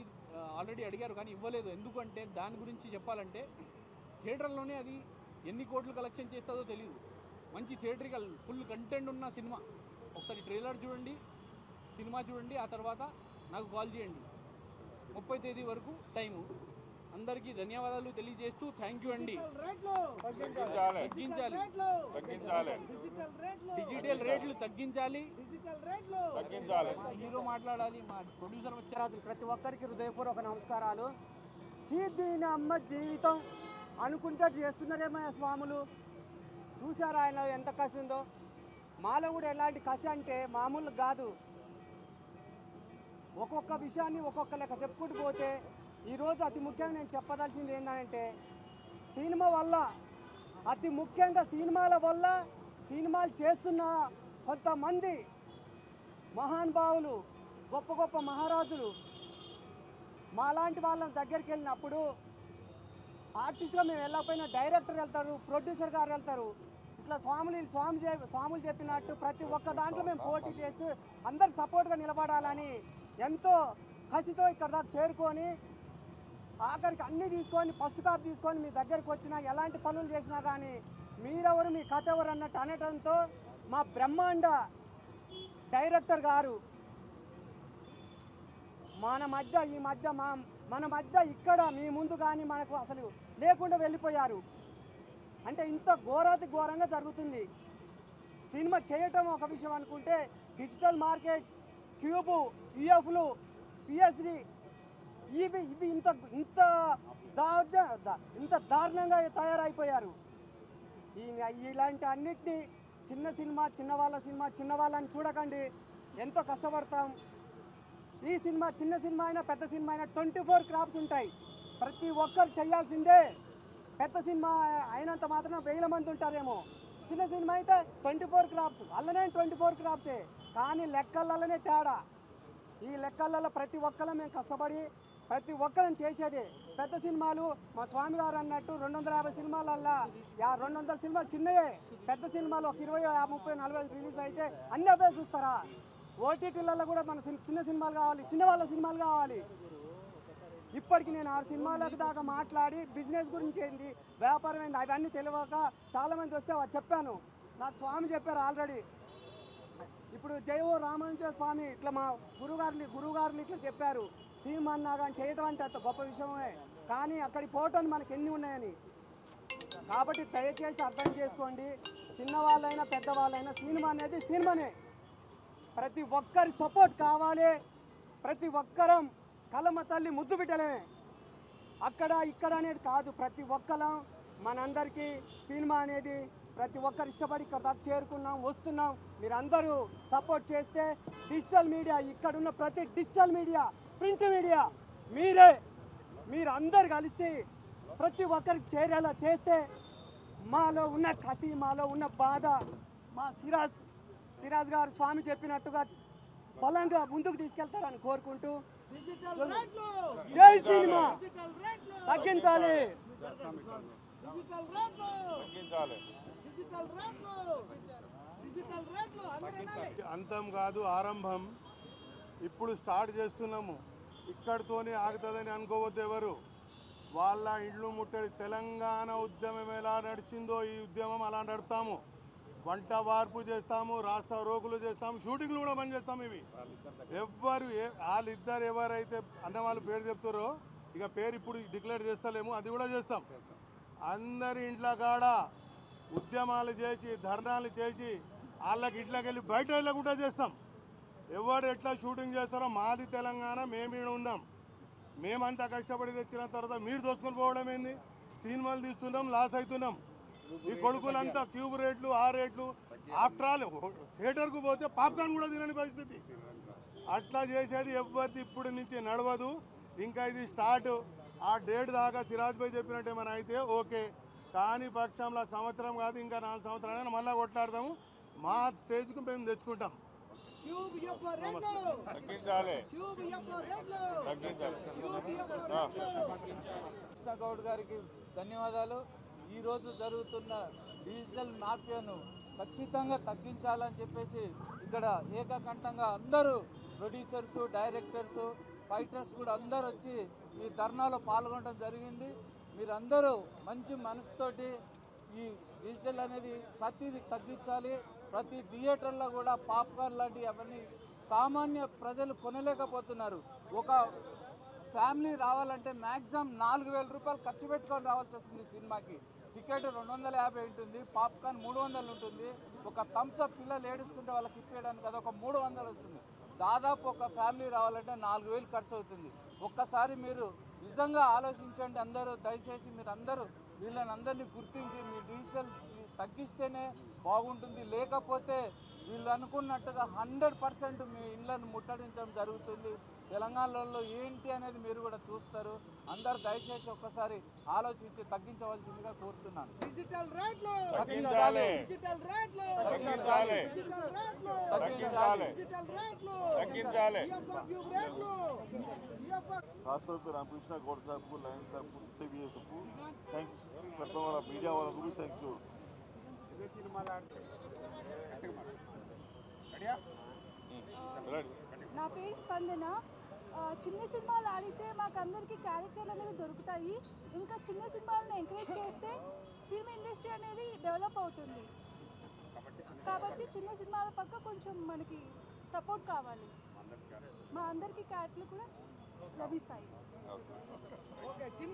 ఆల్రెడీ అడిగారు కానీ ఇవ్వలేదు. ఎందుకంటే దాని గురించి చెప్పాలంటే థియేటర్లోనే అది ఎన్ని కోట్లు కలెక్షన్ చేస్తుందో తెలియదు. మంచి థియేటరికల్ ఫుల్ కంటెంట్ ఉన్న సినిమా. ఒకసారి ట్రైలర్ చూడండి, సినిమా చూడండి, ఆ తర్వాత నాకు కాల్ చేయండి. 30 తేదీ వరకు టైము, అందరికీ ధన్యవాదాలు తెలియజేస్తూ థ్యాంక్ యూ అండి. తగ్గించాలి తగ్గించాలి తగ్గించాలి డిజిటల్ రేట్లు తగ్గించాలి తగ్గించాలి. హీరో మాట్లాడాలి, మా ప్రొడ్యూసర్ వచ్చారు. ప్రతి ఒక్కరికి హృదయపూర్వక నమస్కారాలు. దీని అమ్మ జీవితం అనుకుంటే చేస్తున్నారేమో స్వాములు. చూసారా ఆయన ఎంత కసి ఉందో. మాలో కూడా ఎలాంటి కసి అంటే మామూలు కాదు. ఒక్కొక్క విషయాన్ని ఒక్కొక్క లెక్క చెప్పుకుంటూ పోతే ఈరోజు అతి ముఖ్యంగా నేను చెప్పదలసింది ఏంటంటే సినిమా వల్ల, అతి ముఖ్యంగా సినిమాల వల్ల, సినిమాలు చేస్తున్న కొంతమంది మహానుభావులు, గొప్ప గొప్ప మహారాజులు మాలాంటి వాళ్ళ దగ్గరికి వెళ్ళినప్పుడు ఆర్టిస్ట్గా మేము వెళ్ళకపోయినా డైరెక్టర్ వెళ్తారు, ప్రొడ్యూసర్ గారు వెళ్తారు. ఇట్లా స్వాములు చెప్పినట్టు ప్రతి ఒక్క దాంట్లో మేము పోటీ చేస్తూ అందరికి సపోర్ట్గా నిలబడాలని ఎంతో కసితో ఇక్కడ దాకా చేరుకొని ఆఖరికి అన్నీ తీసుకొని ఫస్ట్ కాపీ తీసుకొని మీ దగ్గరికి వచ్చినా ఎలాంటి పనులు చేసినా కానీ మీరెవరు, మీ కథ ఎవరు అన్నట్టు అనటంతో మా బ్రహ్మాండ డైరెక్టర్ గారు మన మధ్య ఇక్కడ మీ ముందు కానీ మనకు అసలు లేకుండా వెళ్ళిపోయారు. అంటే ఇంత ఘోరాతి ఘోరంగా జరుగుతుంది. సినిమా చేయటం ఒక విషయం అనుకుంటే డిజిటల్ మార్కెట్, క్యూబు, యూఎఫ్లు, పిఎస్డి ఇవి ఇంత దారుణంగా తయారైపోయారు. ఇలాంటి అన్నిటినీ చిన్న వాళ్ళని చూడకండి. ఎంతో కష్టపడతాం. ఈ సినిమా చిన్న సినిమా అయినా పెద్ద సినిమా అయినా 24 క్రాప్స్ ఉంటాయి. ప్రతి ఒక్కరు చేయాల్సిందే. పెద్ద సినిమా అయినంత మాత్రం 1000 మంది ఉంటారేమో. చిన్న సినిమా అయితే 24 క్రాప్స్, అల్లనే 24 క్రాప్సే. కానీ లెక్కలనే తేడా. ఈ లెక్కలలో ప్రతి ఒక్కరు మేము కష్టపడి ప్రతి ఒక్కరం చేసేది. పెద్ద సినిమాలు మా స్వామి గారు అన్నట్టు 250 సినిమాలల్లా 200 సినిమాలు చిన్నయే. పెద్ద సినిమాలు ఒక 20, 30, 40 రిలీజ్ అయితే అన్ని అవే చూస్తారా? ఓటీటీలలో కూడా మన చిన్న సినిమాలు కావాలి, చిన్న వాళ్ళ సినిమాలు కావాలి. ఇప్పటికి నేను 6 సినిమాలకు దాకా మాట్లాడి బిజినెస్ గురించి ఏంది, వ్యాపారం ఏంది అవన్నీ తెలియక చాలామంది వస్తే చెప్పాను. నాకు స్వామి చెప్పారు ఆల్రెడీ. ఇప్పుడు జయో రామానుజ స్వామి ఇట్లా మా గురువుగారులు ఇట్లా చెప్పారు. సినిమా అన్నా కానీ చేయడం అంటే అంత గొప్ప విషయమే. కానీ అక్కడికి పోవటానికి మనకు ఎన్ని ఉన్నాయని. కాబట్టి దయచేసి అర్థం చేసుకోండి. చిన్నవాళ్ళైనా పెద్దవాళ్ళైనా సినిమా అనేది సినిమానే. ప్రతి ఒక్కరి సపోర్ట్ కావాలి. ప్రతి ఒక్కరం కలమ తల్లి ముద్దు బిడ్డలమే. అక్కడ ఇక్కడ అనేది కాదు. ప్రతి ఒక్కరం మనందరికీ సినిమా అనేది ప్రతి ఒక్కరు ఇష్టపడి ఇక్కడ దాకా చేరుకున్నాం, వస్తున్నాం. మీరందరూ సపోర్ట్ చేస్తే డిజిటల్ మీడియా, ఇక్కడున్న ప్రతి డిజిటల్ మీడియా, ప్రింట్ మీడియా మీరు అందరు కలిసి ప్రతి ఒక్కరికి చేరేలా చేస్తే మాలో ఉన్న కసి, మాలో ఉన్న బాధ మా సిరాజ్ గారు స్వామి చెప్పినట్టుగా బలంగా ముందుకు తీసుకెళ్తారని కోరుకుంటూ జై సినిమా తగ్గించాలి. అంతం కాదు ఆరంభం. ఇప్పుడు స్టార్ట్ చేస్తున్నాము. ఇక్కడితోనే ఆగుతుందని అనుకోవద్దు ఎవరు. వాళ్ళ ఇళ్ళు ముట్టడి తెలంగాణ ఉద్యమం ఎలా నడిచిందో ఈ ఉద్యమం అలా నడుపుతాము. వంట వార్పు చేస్తాము, రాస్తా రోకులు చేస్తాము, షూటింగ్లు కూడా బంద్ చేస్తాము. ఇవి వాళ్ళిద్దరు ఎవరైతే అన్న వాళ్ళు పేరు చెప్తారో ఇక పేరు ఇప్పుడు డిక్లేర్ చేస్తలేము, అది కూడా చేస్తాం. అందరి ఇంట్లో కాడ ఉద్యమాలు చేసి ధర్నాలు చేసి వాళ్ళకి ఇంట్లోకి వెళ్ళి బయట వెళ్ళకుండా చేస్తాం. ఎవరు ఎట్లా షూటింగ్ చేస్తారో మాది తెలంగాణ, మేము ఇక్కడ ఉన్నాం. మేమంతా కష్టపడి తెచ్చిన తర్వాత మీరు దోసుకొని పోవడం ఏంది? సినిమాలు తీస్తున్నాం, లాస్ అవుతున్నాం. ఈ కొడుకులంతా క్యూబ్ రేట్లు, ఆ రేట్లు, ఆఫ్టర్ ఆల్ థియేటర్కు పోతే పాప్కార్న్ కూడా తినని పరిస్థితి. అట్లా చేసేది ఎవరిది ఇప్పుడు నుంచి నడవదు. ఇంకా ఇది స్టార్ట్. ఆ డేట్ దాకా సిరాజ్ భాయ్ చెప్పినట్టు ఏమైనా అయితే ఓకే. కానీ పక్షంలో సంవత్సరం కాదు, ఇంకా 4 సంవత్సరాలైనా మళ్ళీ కొట్లాడతాము. మా స్టేజ్కు మేము తెచ్చుకుంటాం. కృష్ణ గౌడ్ గారికి ధన్యవాదాలు. ఈరోజు జరుగుతున్న డిజిటల్ మాఫియాను ఖచ్చితంగా తగ్గించాలని చెప్పేసి ఇక్కడ ఏకకంఠంగా అందరూ ప్రొడ్యూసర్సు, డైరెక్టర్సు, ఫైటర్స్ కూడా అందరూ వచ్చి ఈ ధర్నాలో పాల్గొనడం జరిగింది. మీరందరూ మంచి మనసుతోటి ఈ డిజిటల్ అనేది ప్రతిదీ తగ్గించాలి. ప్రతి థియేటర్లో కూడా పాప్కార్న్ లాంటివి అవన్నీ సామాన్య ప్రజలు కొనలేకపోతున్నారు. ఒక ఫ్యామిలీ రావాలంటే మ్యాక్సిమం 4,000 రూపాయలు ఖర్చు పెట్టుకొని రావాల్సి వస్తుంది సినిమాకి. టికెట్ 250 ఉంటుంది, పాప్కార్న్ 300 ఉంటుంది, ఒక థమ్స్అప్ పిల్లలు ఏడుస్తుంటే వాళ్ళకి ఇప్పేయడానికి అదొక 300 వస్తుంది. దాదాపు ఒక ఫ్యామిలీ రావాలంటే 4,000 ఖర్చు అవుతుంది. ఒక్కసారి మీరు నిజంగా ఆలోచించండి అందరూ. దయచేసి మీరు అందరూ వీళ్ళని అందరినీ గుర్తించి మీ డిజిటల్ తగ్గిస్తేనే బాగుంటుంది. లేకపోతే వీళ్ళు అనుకున్నట్టుగా 100% మీ ఇళ్ళను ముట్టడించడం జరుగుతుంది. తెలంగాణలో ఏంటి అనేది మీరు కూడా చూస్తారు. అందరు దయచేసి ఒక్కసారి ఆలోచించి తగ్గించవలసిందిగా కోరుతున్నాను. డిజిటల్ రేట్లు తగ్గించాలి, డిజిటల్ రేట్లు తగ్గించాలి, డిజిటల్ రేట్లు తగ్గించాలి, డిజిటల్ రేట్లు తగ్గించాలి. ईएफएक्यू రేట్లు खासतौर पर रामकृष्ण गौड़ साहब को, लायन साहब को, जितने भी है सबको थैंक्स करता हूँ और मीडिया वालों को भी थैंक्स करूँ. నా పేరు స్పందన. చిన్న సినిమాలు ఆడితే మాకు అందరికీ క్యారెక్టర్లు అనేవి దొరుకుతాయి. ఇంకా చిన్న సినిమాలను ఎంకరేజ్ చేస్తే ఫిల్మ్ ఇండస్ట్రీ అనేది డెవలప్ అవుతుంది. కాబట్టి చిన్న సినిమాల పక్క కొంచెం మనకి సపోర్ట్ కావాలి. మా అందరికీ క్యారెక్టర్లు కూడా లభిస్తాయి.